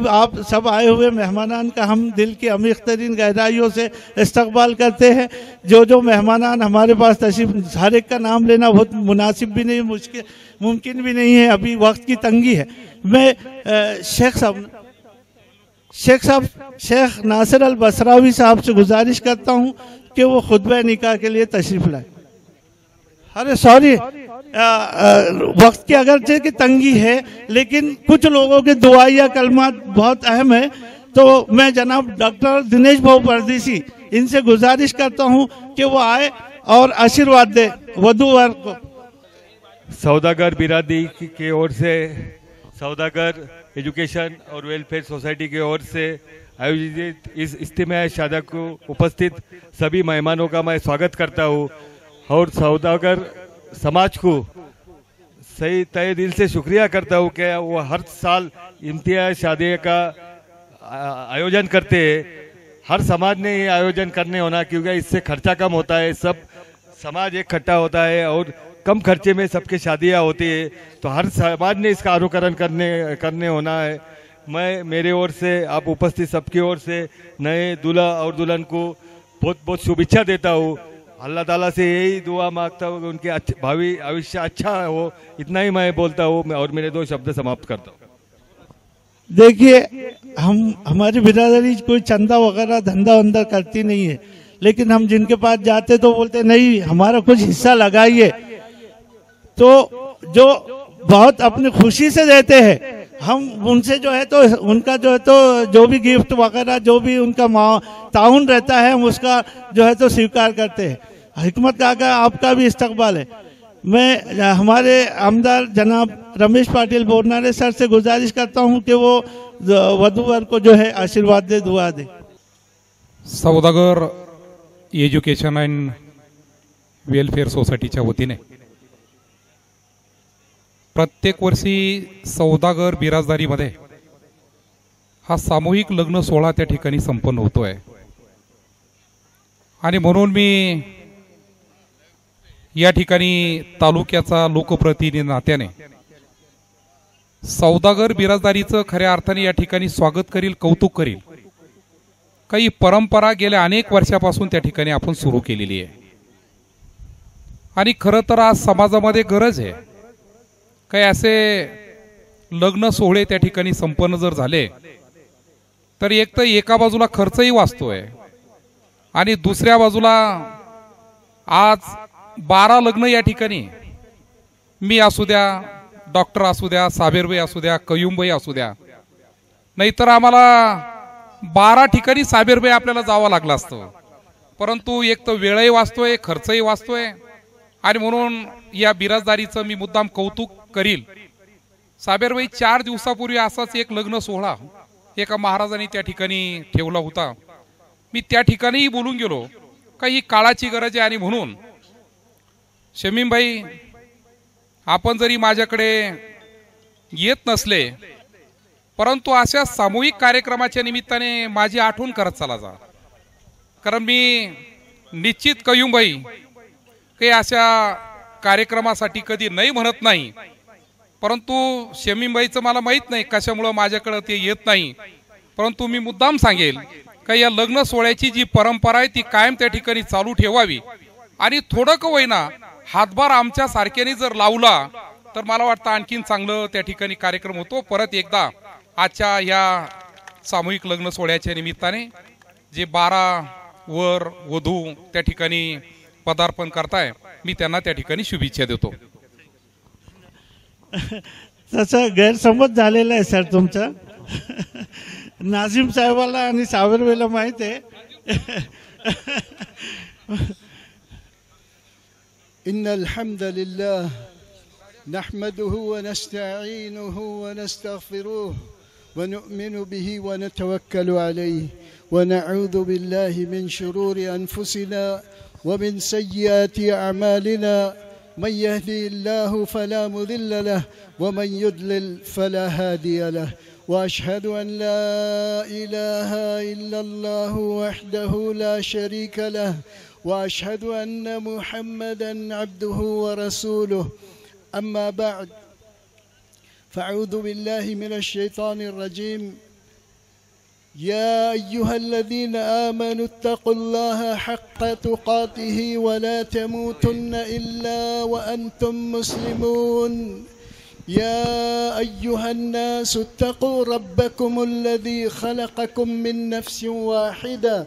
आप सब आए हुए मेहमानान का हम दिल की अमीर तरीन गहराइयों से इस्तकबाल करते हैं। जो मेहमानान हमारे पास तशरीफ, हर एक का नाम लेना बहुत मुनासिब भी नहीं, मुमकिन भी नहीं है, अभी वक्त की तंगी है। मैं शेख नासिर अल बसरावी साहब से गुजारिश करता हूँ कि वो खुतबा निकाह के लिए तशरीफ लाए। अरे सॉरी, वक्त की अगरचे की तंगी है, लेकिन कुछ लोगों के दुआया कलमात बहुत अहम है। तो मैं जनाब डॉक्टर दिनेश भाऊ परदेसी, इनसे गुजारिश करता हूं कि वो आए और आशीर्वाद दे वधूवर को। सौदागर बिरादरी की ओर से, सौदागर एजुकेशन और वेलफेयर सोसाइटी की ओर से आयोजित इस इज्तिमा शादी को उपस्थित सभी मेहमानों का मैं स्वागत करता हूँ और सौदागर समाज को सही तहे दिल से शुक्रिया करता हूँ कि वो हर साल इम्तियाज शादी का आयोजन करते हैं। हर समाज ने ये आयोजन करने होना, क्योंकि इससे खर्चा कम होता है, सब समाज इकट्ठा होता है और कम खर्चे में सबके शादियाँ होती है। तो हर समाज ने इसका अनुकरण करने होना है। मैं मेरे ओर से, आप उपस्थित सबकी ओर से नए दूल्हा और दुल्हन को बहुत बहुत शुभेच्छा देता हूँ। अल्लाह ताला से यही दुआ मांगता हूँ कि उनके भावी भविष्य अच्छा हो। इतना ही मैं बोलता हूँ और मेरे 2 शब्द समाप्त करता हूँ। देखिए, हमारी बिरादरी कोई चंदा वगैरह धंधा वंदा करती नहीं है, लेकिन हम जिनके पास जाते तो बोलते नहीं हमारा कुछ हिस्सा लगाइए, तो जो बहुत अपनी खुशी से देते हैं। हम उनसे जो है तो उनका जो है तो जो भी गिफ्ट वगैरह जो भी उनका ताउन रहता है, हम उसका जो है तो स्वीकार करते हैं। हिकमत काका, आपका भी इस्तकबाल है। मैं हमारे आमदार जनाब रमेश पाटिल बोरनारे सर से गुजारिश करता हूं कि वो वधूवर को जो है आशीर्वाद दे, दुआ दे। सौदागर एज्युकेशन अँड वेलफेअर सोसायटीच्या वतीने प्रत्येक वर्षी सौदागर बिराजदारीमध्ये हा सामूहिक लग्न सोहळा त्या ठिकाणी संपन्न होतोय आणि म्हणून मी या ठिकाणी तालुक्याचा लोकप्रतिनिधी नात्याने सौदागर बिराजदारीचं खऱ्या अर्थाने या ठिकाणी स्वागत करील, कौतुक करील। काही परंपरा गेल्या अनेक वर्षापासून त्या ठिकाणी आपण सुरू केलेली आहे आणि खरं तर आज समाजामध्ये गरज आहे काही असे लग्न सोहळे त्या ठिकाणी संपन्न जर झाले तर एक तर एका बाजूला खर्चही वाचतोय आणि दुसऱ्या बाजूला आज 12 लग्न या ठिकाणी, मी असू द्या, डॉक्टर असू द्या, साबेरबाई असू द्या, कयूमबाई असू द्या, नाहीतर आम्हाला 12 ठिकाणी साबेरबाई आपल्याला जावं लागलं असतं. परंतु एक तर वेळही वाचतोय, खर्चही वाचतोय, आणि म्हणून या बिराजदारीचं मी मुद्दाम कौतुक करील. साबेरबाई 4 दिवसापूर्वी असाच एक लग्न सोहळा एका महाराजांनी त्या ठिकाणी ठेवला होता. मी त्या ठिकाणीही बोलून गेलो का ही काळाची गरज आहे. आणि म्हणून शमीमबाई, आपण जरी माझ्याकडे येत नसले, परंतु अशा सामूहिक कार्यक्रमाच्या निमित्ताने माझी आठवण करत चला जा. कारण मी निश्चित कयूमबाई काही अशा कार्यक्रमासाठी कधी नाही म्हणत नाही, परंतु शमीमबाईचं मला माहीत नाही कशामुळं माझ्याकडे ते येत नाही. परंतु मी मुद्दाम सांगेल का या लग्न सोहळ्याची जी परंपरा आहे ती कायम त्या ठिकाणी चालू ठेवावी. आणि थोडं का होईना हातभार आमच्या सारख्याने जर लावला तर मला वाटतं आणखीन चांगलं त्या ठिकाणी कार्यक्रम होतो. परत एकदा आजच्या या सामूहिक लग्न सोहळ्याच्या निमित्ताने जे 12 वर वधू त्या ठिकाणी पदार्पण करताय, मी त्यांना त्या ठिकाणी शुभेच्छा देतो. तसं गैरसमज झालेला आहे सर तुमचा. नाझीम साहेबाला आणि साबेरबाईला माहित आहे. इन्नल हम्दलिल्लाह नहमदुहु व नस्तईनुहु व नस्तगफिरुह व नु'मिनु बिही व नतवक्कलु अलैहि व नऊज़ु बिल्लाहि मिन शुरूरि अनफुसिना व मिन सय्यिआति अअमालिना मन यहदिहिल्लाहु फला मुदिल्ल लह व मन युद्लिल फला हादिय लह व अशहदु अन ला इलाहा इल्लल्लाहु वहदहु ला शरीका लह व अशहदु अन्न मुहम्मदन अब्दुहु व रसूलुहु. अम्मा बअद फ़अऊज़ु बिल्लाहि मिनश शैतानिर रजीम. या अय्युहल्लज़ीन आमनु इत्तक़ुल्लाह हक़्क़ तुक़ातिही व ला तमूतुन्न इल्ला व अंतुम मुस्लिमून. या अय्युहन्नास इत्तक़ू रब्बकुमुल्लज़ी ख़लक़कुम मिन नफ़्सिन वाहिदा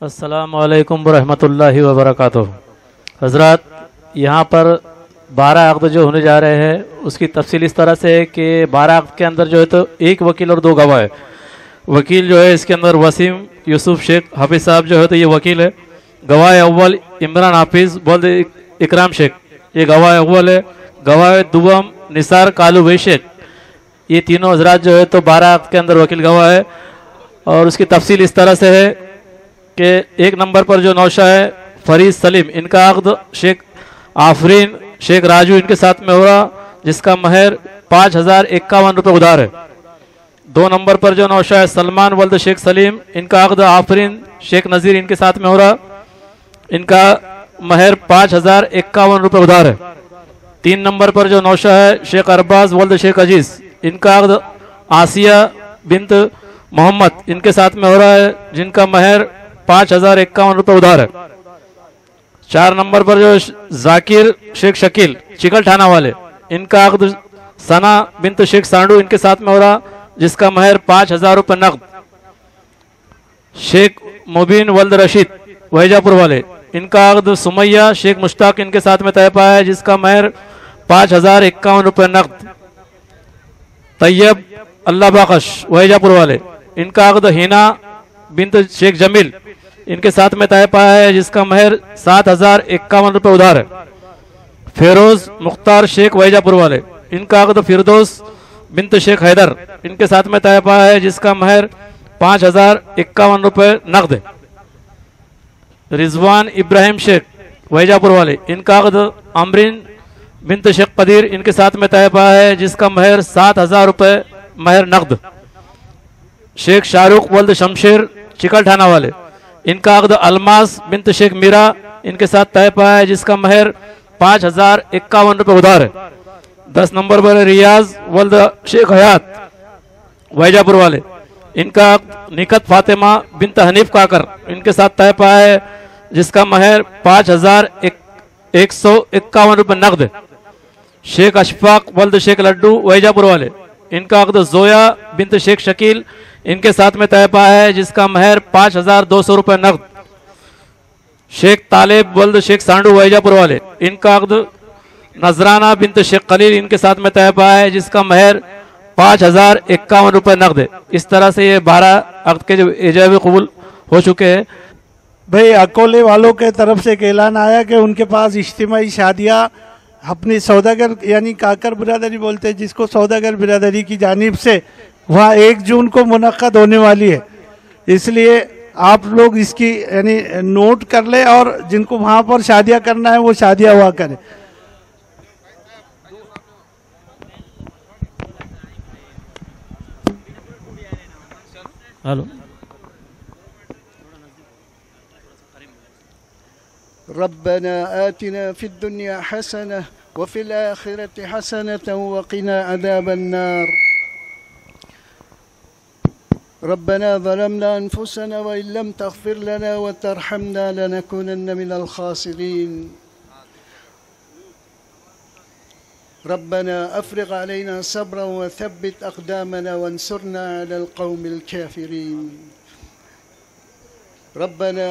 अस्सलामु अलैकुम रहमतुल्लाहि व बरकातुहू। हजरत, यहाँ पर 12 अक़्द जो होने जा रहे हैं उसकी तफसील इस तरह से है कि 12 अक़्द के अंदर जो है तो एक वकील और 2 गवाह है। वकील जो है इसके अंदर वसीम यूसुफ शेख हाफिज़ साहब जो है तो ये वकील है। गवाह अव्वल इमरान हाफिज़ बोल इकराम शेख, ये गवाह अव्वल है। गवाह दुवम निसार कालू भाई शेख, ये तीनों हजरात जो है तो 12 अक़्द के अंदर वकील गवाह है। और उसकी तफसील इस तरह से है कि 1 नंबर पर जो नौशा है फरीद सलीम, इनका अक़्द शेख आफरीन शेख राजू इनके साथ में हो रहा, जिसका महर 5051 रुपये उधार है। 2 नंबर पर जो नौशा है सलमान वल्द शेख सलीम, इनका अक़्द आफरीन शेख नज़ीर इनके साथ में हो रहा, इनका महर 5051 रुपये उधार है। 3 नंबर पर जो नौशा है शेख अरबाज वल्द शेख अजीज, इनका अक़्द आसिया बिन्त मोहम्मद इनके साथ में हो रहा है, जिनका महर 5051 रुपये उधार है। 4 नंबर पर जो जाकिर शेख शकील चिकल ठाना वाले, इनका अक़्द सना बिन्त शेख सांडू इनके साथ में हो रहा, जिसका महर 5000 रुपये नकद। शेख मुबीन वल्द रशीद वहीजापुर वाले, इनका अक़्द सुमैया शेख मुश्ताक इनके साथ में तय पाया है, जिसका महर 5051 रुपये नकद। तैयब अल्लाह बाकश वहीजापुर वाले, इनका अक़्द हिना बिन्त शेख जमील इनके साथ में तय पाया है, जिसका महर 7051 रुपये उधार है। फेरोज मुख्तार शेख वहीजापुर वाले, इनका अक़्द फिरदौस बिन्त शेख हैदर इनके साथ में तय पाया है, जिसका महर 5051 रुपये नकद है। रिजवान इब्राहिम शेख वहीजापुर वाले, इनका अक़्द अमरीन बिन्त शेख कदीर इनके साथ में तय पाया है, जिसका महर 7000 रुपये महर नकद। शेख शाहरुख वल्द शमशेर चिकल ठाना वाले, इनका अक़्द अलमास बिन्त शेख मीरा इनके साथ तय पाया है, जिसका महर 5051 रुपये उधार है। 10 नंबर पर रियाज वल्द शेख हयात वहीजापुर वाले, इनका निकत फातिमा बिन्त हनीफ काकर इनके साथ तय पाया है, जिसका महर 5151 रुपये नकद है। शेख अशफाक वल्द शेख लड्डू वहीजापुर वाले, इनका अक़्द जोया बिन्त शेख शकील इनके साथ में तय पाया है, जिसका महर 5200 रुपये नकद। शेख तालेब वल्द शेख सांडू वहीजापुर वाले, इनका अक़्द नजराना बिन्त शेख खलील इनके साथ में तय पाया है, जिसका महर 5051 रुपये नकद है। इस तरह से ये 12 अक़्द के जो एजाब कबूल हो चुके हैं। भाई अकोले वालों के तरफ से एक ऐलान आया कि उनके पास इज्तिमाई शादियाँ अपनी सौदागर यानी काकर बिरादरी बोलते हैं जिसको, सौदागर बिरादरी की जानिब से वहाँ 1 जून को मुनक्कद होने वाली है। इसलिए आप लोग इसकी यानी नोट कर लें और जिनको वहाँ पर शादियाँ करना है वो शादियाँ हुआ करें। हेलो। रब्बना आतिना फिद दुनिया हसना व फिल आखिरति हसनतन व क़िना अज़ाबन नार। रब्बना ज़लमना अनफुसना व इन लम तग़फिर लना व तरहमना लनकुनन्न मिनल ख़ासिरीन। रब्बना अफ़रिग़ अलैना सब्रन व थब्बित अक़दामना वंसुरना अलल क़ौमिल काफ़िरीन। रब्बना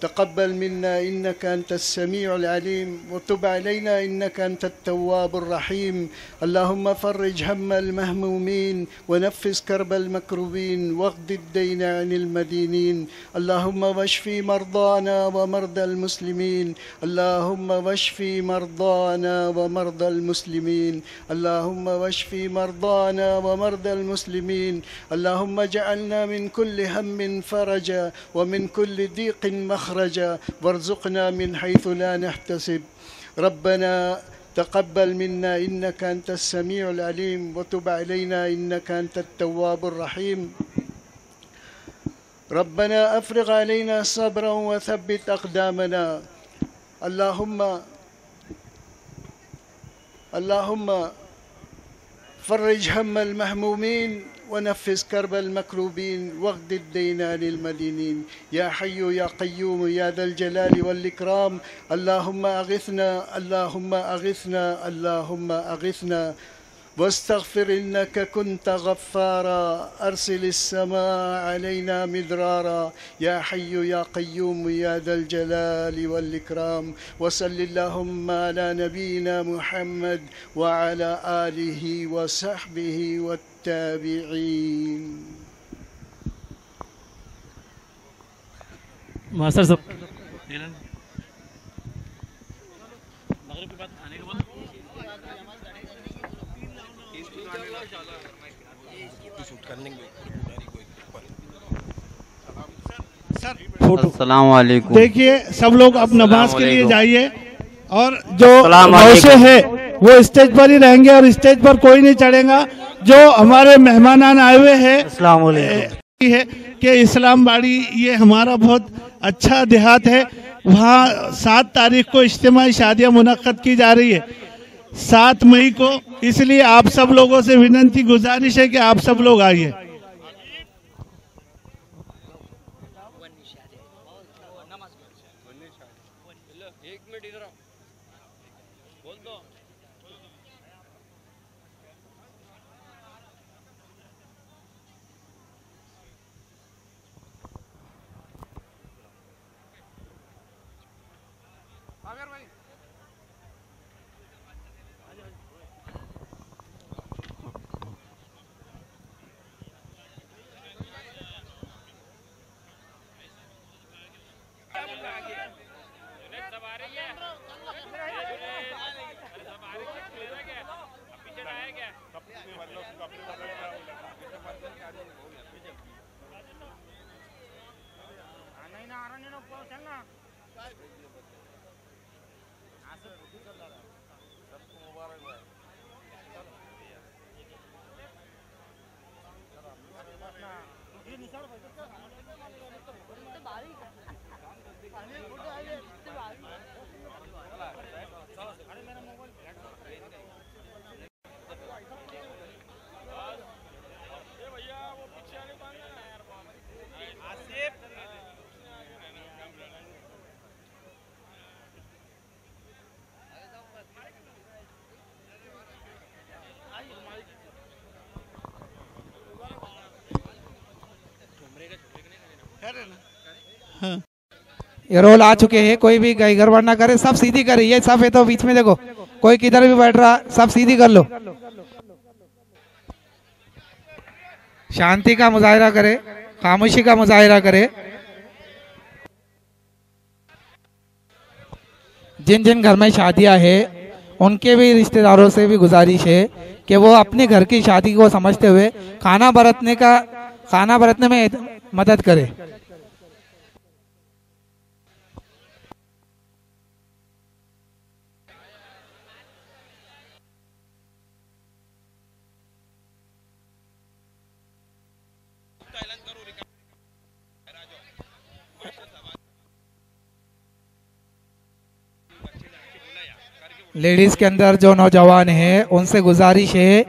तक़ब्बल मिन्ना इन्नका अंतस समीउल अलीम व तुब अलैना इन्नका अंतत तव्वाबुर रहीम। अल्लाहुम्मा फ़र्रिज हम्मल महमूमीन व नफ़्फ़िस कर्बल मकरूबीन वक़्दिद दैन अनिल मदीनीन। अल्लाहुम्मा वश्फ़ी मर्दाना व मर्दल मुस्लिमीन। अल्लाहुम्मा वश्फ़ी मर्दाना व मर्दल मुस्लिमीन। अल्लाहुम्मा वश्फ़ी मर्दाना व मर्दल मुस्लिमीन। अल्लाहुम्मा जअलना मिन कुल्लि हम्मिन फ़रजा व मिन कुल्लि दीक़िन मख़रजा वर्ज़ुक़ना मिन हैथु ला नहतसिब। रब्बना तक़ब्बल मिन्ना इन्नका अंतस समीउल अलीम व तुब अलैना इन्नका अंतत तव्वाबुर रहीम। रब्बना अफ़रिग़ अलैना सब्रन व थब्बित अक़दामना। अल्लाहुम्मा फ़र्रिज हम्मल महमूमीन व नफ़्फ़िस कर्बल मकरूबीन वक़्दिद दैन अनिल मदीनीन। या हय्यु या क़य्यूम या दल जलाली वल इकराम। अल्लाहुम्मा अग़िथना अल्लाहुम्मा अग़िथना अल्लाहुम्मा अग़िथना वस्तग़फ़िर इन्नका कुन्त गफ़्फ़ारा अरसिलिस समा अलैना मिदरारा। या हय्यु या क़य्यूम या दल जलाली वल इकराम। व सल्लल्लाहुम्मा अला नबीना मुहम्मद व अला आलिहि व सहबिहि व ताबिईन। मास्टर साहब फोटो। अस्सलाम वालेकुम। देखिए सब लोग अब नमाज के लिए जाइए और जो अस्सलाम नौशे वालेकुम। है वो स्टेज पर ही रहेंगे और स्टेज पर कोई नहीं चढ़ेगा। जो हमारे मेहमान आए हुए हैं अस्सलाम वालेकुम। है कि इस्लाम बाड़ी ये हमारा बहुत अच्छा देहात है। वहाँ 7 तारीख को इज्तिमाई शादियाँ मुनक्कद की जा रही है 7 मई को। इसलिए आप सब लोगों से विनंती गुजारिश है कि आप सब लोग आइए। ये रोल आ चुके हैं, कोई भी गड़बड़ ना करे, सब सीधी करे। ये सब है तो बीच में देखो कोई किधर भी बैठ रहा, सब सीधी कर लो। शांति का मुजाहिरा करे, खामोशी का मुजाहिरा करे। जिन जिन घर में शादियां है उनके भी रिश्तेदारों से भी गुजारिश है कि वो अपने घर की शादी को समझते हुए खाना बरतने में मदद करे। लेडीज के अंदर जो नौजवान है उनसे गुजारिश है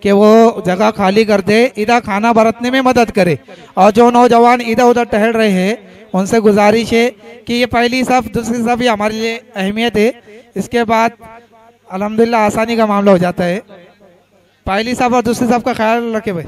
कि वो जगह खाली कर दे, इधर खाना बरतने में मदद करे। और जो नौजवान इधर उधर टहल रहे हैं उनसे गुजारिश है कि ये पहली सफ दूसरी सफ ये हमारे लिए अहमियत है। इसके बाद अल्हम्दुलिल्लाह आसानी का मामला हो जाता है। पहली सफ और दूसरी सफ का ख्याल रखे भाई।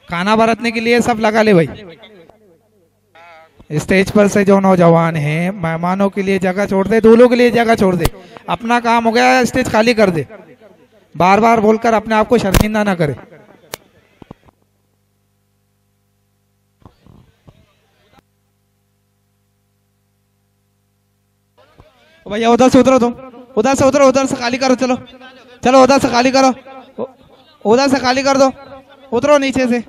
खाना बरतने के लिए सब लगा ले भाई। स्टेज पर से जो नौजवान हैं मेहमानों के लिए जगह छोड़ दे, दूल्हों के लिए जगह छोड़ दे। अपना काम हो गया, स्टेज खाली कर दे। बार बार बोलकर अपने आप को शर्मिंदा ना करे। भैया उधर से उतरो, तुम उधर से उतरो, उधर से खाली करो। चलो चलो उधर से खाली करो, उधर से खाली कर दो। उतरो नीचे से।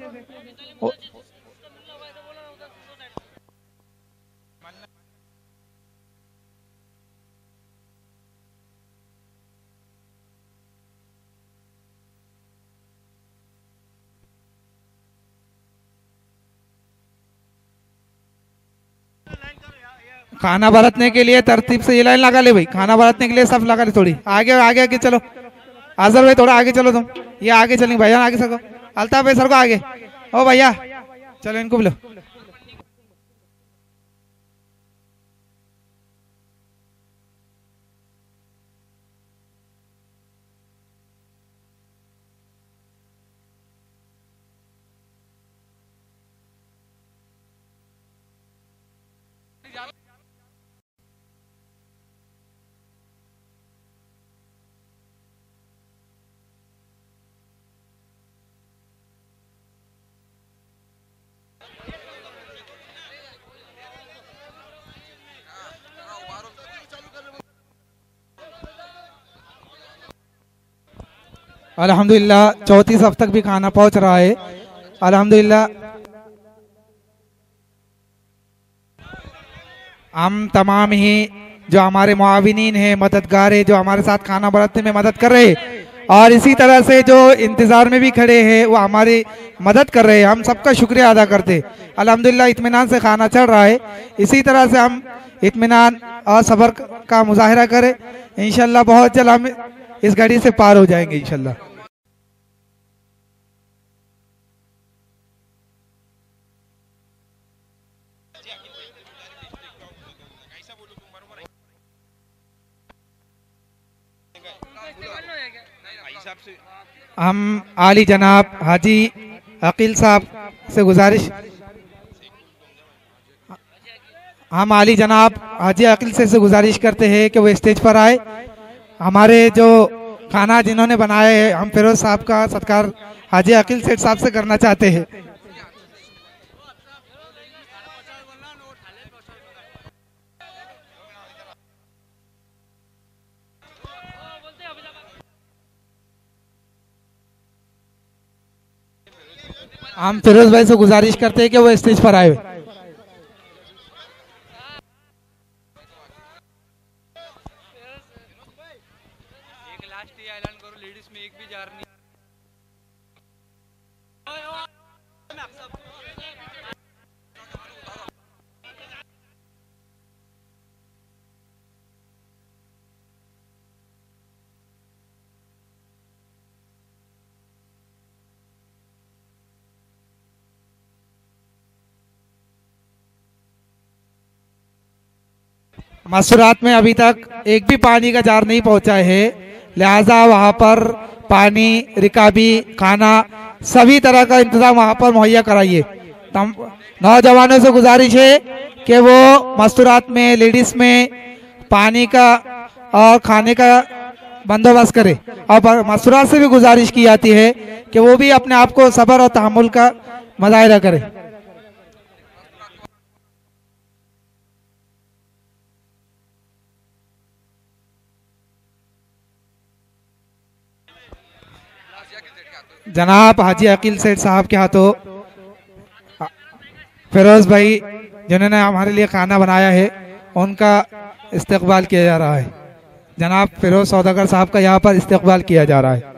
खाना बरतने के लिए तरतीब से ये लाइन लगा ले भाई। खाना बरतने के लिए सब लगा ले। थोड़ी आगे आगे आगे चलो। आजर भाई थोड़ा आगे चलो, तुम ये आगे चलेंगे भैया, आगे सको। अल्ताफ भाई सर को आगे। ओ भैया चलो इनको बोलो। अल्हम्दुलिल्लाह चौथी सफ तक भी खाना पहुंच रहा है। अल्हम्दुलिल्लाह हम तमाम ही जो हमारे मुआविनीन हैं, मददगार है, जो हमारे साथ खाना बरतने में मदद कर रहे हैं और इसी तरह से जो इंतज़ार में भी खड़े हैं वो हमारी मदद कर रहे हैं, हम सबका शुक्रिया अदा करते। अल्हम्दुलिल्लाह इत्मीनान से खाना चल रहा है, इसी तरह से हम इत्मीनान और सब्र का मुजाहिरा करें। इंशाल्लाह बहुत जल्द हम इस घड़ी से पार हो जाएंगे इंशाल्लाह। हम आली जनाब हाजी अकील साहब से गुजारिश हम आली जनाब हाजी अकील से गुजारिश करते हैं कि वो स्टेज पर आए। हमारे जो खाना जिन्होंने बनाया है, हम फिरोज साहब का सत्कार हाजी अकील सेठ साहब से करना चाहते हैं। हम फिरोज भाई से गुजारिश करते हैं कि वो स्टेज पर आए। मसूरात में अभी तक एक भी पानी का जार नहीं पहुंचा है, लिहाजा वहां पर पानी, रिकाबी, खाना सभी तरह का इंतजाम वहां पर मुहैया कराइए। नौजवानों से गुजारिश है कि वो मस्तूरात में, लेडीज में पानी का और खाने का बंदोबस्त करे। और मस्तूरात से भी गुजारिश की जाती है कि वो भी अपने आप को सब्र और तहम्मुल का मुजाहिरा करे। जनाब हाजी अकील सेठ साहब के हाथों फिरोज भाई जिन्होंने हमारे लिए खाना बनाया है, उनका इस्तकबाल किया जा रहा है। जनाब फिरोज सौदागर साहब का यहाँ पर इस्तकबाल किया जा रहा है।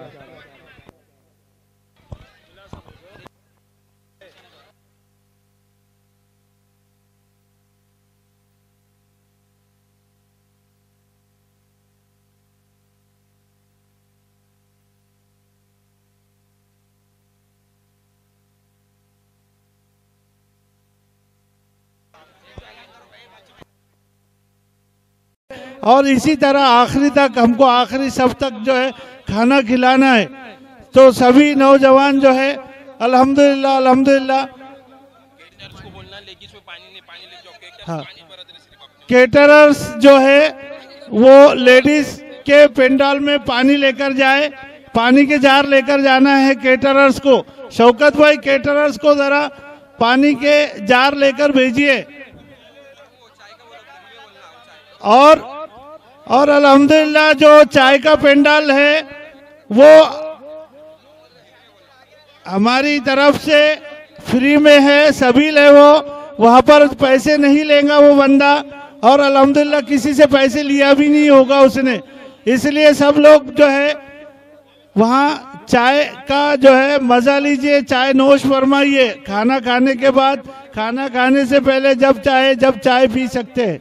और इसी तरह आखिरी तक हमको, आखिरी सब तक जो है खाना खिलाना है। तो सभी नौजवान जो है अल्हम्दुलिल्लाह अल्हम्दुलिल्लाह, हाँ, केटरर्स जो है वो लेडीज के पेंडाल में पानी लेकर जाए, पानी के जार लेकर जाना है केटरर्स को। शौकत भाई केटरर्स को जरा पानी के जार लेकर भेजिए। और अल्हम्दुलिल्लाह जो चाय का पेंडाल है वो हमारी तरफ से फ्री में है, सभी ले, वो वहाँ पर पैसे नहीं लेगा वो बंदा, और अल्हम्दुलिल्लाह किसी से पैसे लिया भी नहीं होगा उसने। इसलिए सब लोग जो है वहाँ चाय का जो है मजा लीजिए, चाय नोश फरमाइए। खाना खाने के बाद, खाना खाने से पहले जब चाहे जब चाय पी सकते हैं।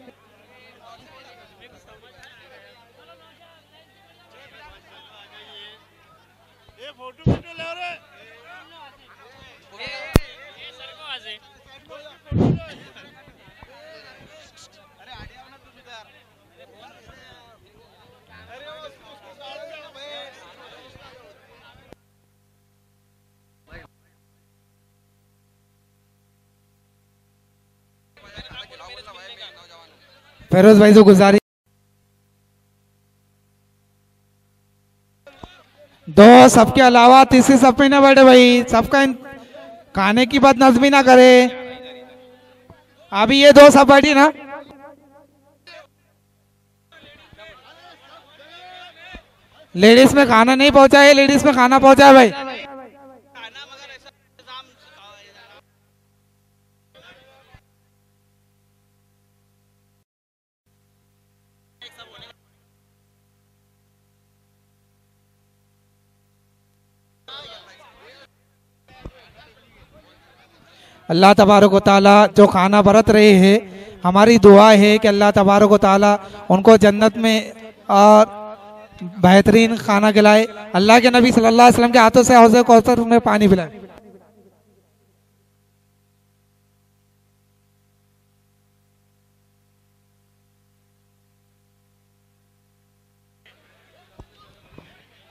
फिरोज भाई से गुजारिश, दो सबके अलावा तीसरी सब पे ना बैठे भाई, सबका खाने की बात नजमी ना करे। अभी ये दो सब बैठी ना, लेडीज में खाना नहीं पहुंचा है, लेडीज में खाना पहुंचा है भाई। अल्लाह तबारक व ताला जो खाना बरत रहे हैं, हमारी दुआ है कि अल्लाह तबारक व ताला उनको जन्नत में और बेहतरीन खाना खिलाए। अल्लाह के नबी सल्लल्लाहु अलैहि वसल्लम के हाथों से हौज़े कौसर में पानी पिलाए।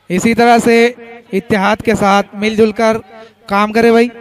इसी तरह से इत्तेहाद के साथ मिलजुल कर काम करे भाई।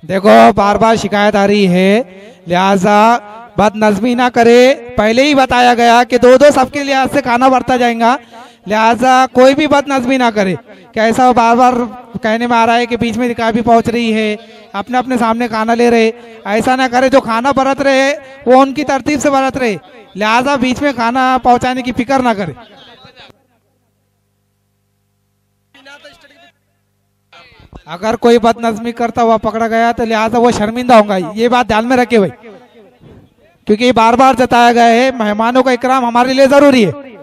देखो बार बार शिकायत आ रही है, लिहाजा बदनज़मी ना करे। पहले ही बताया गया कि दो दो सबके लिहाज से खाना बढ़ता जाएगा, लिहाजा कोई भी बदनज़मी ना करे। कैसा बार बार कहने में आ रहा है कि बीच में निकाह भी पहुंच रही है, अपने अपने सामने खाना ले रहे, ऐसा ना करे। जो खाना बरत रहे वो उनकी तरतीब से बरत रहे, लिहाजा बीच में खाना पहुंचाने की फिक्र ना करे। अगर कोई बदनज़मी करता हुआ पकड़ा गया तो लिहाजा वो शर्मिंदा होगा, ये बात ध्यान में रखे भाई, क्योंकि बार बार जताया गया है मेहमानों का इकराम हमारे लिए जरूरी है।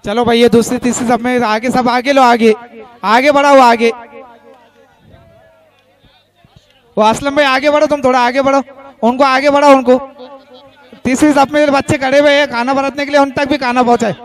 चलो भाई, ये दूसरी तीसरी सब में आगे, सब आगे लो, आगे आगे बढ़ाओ, आगे वो असलम भाई आगे बढ़ो, तुम थोड़ा आगे बढ़ो, उनको आगे बढ़ाओ, उनको तीसरी सब में बच्चे खड़े हुए हैं खाना बरतने के लिए, उन तक भी खाना पहुंचाए।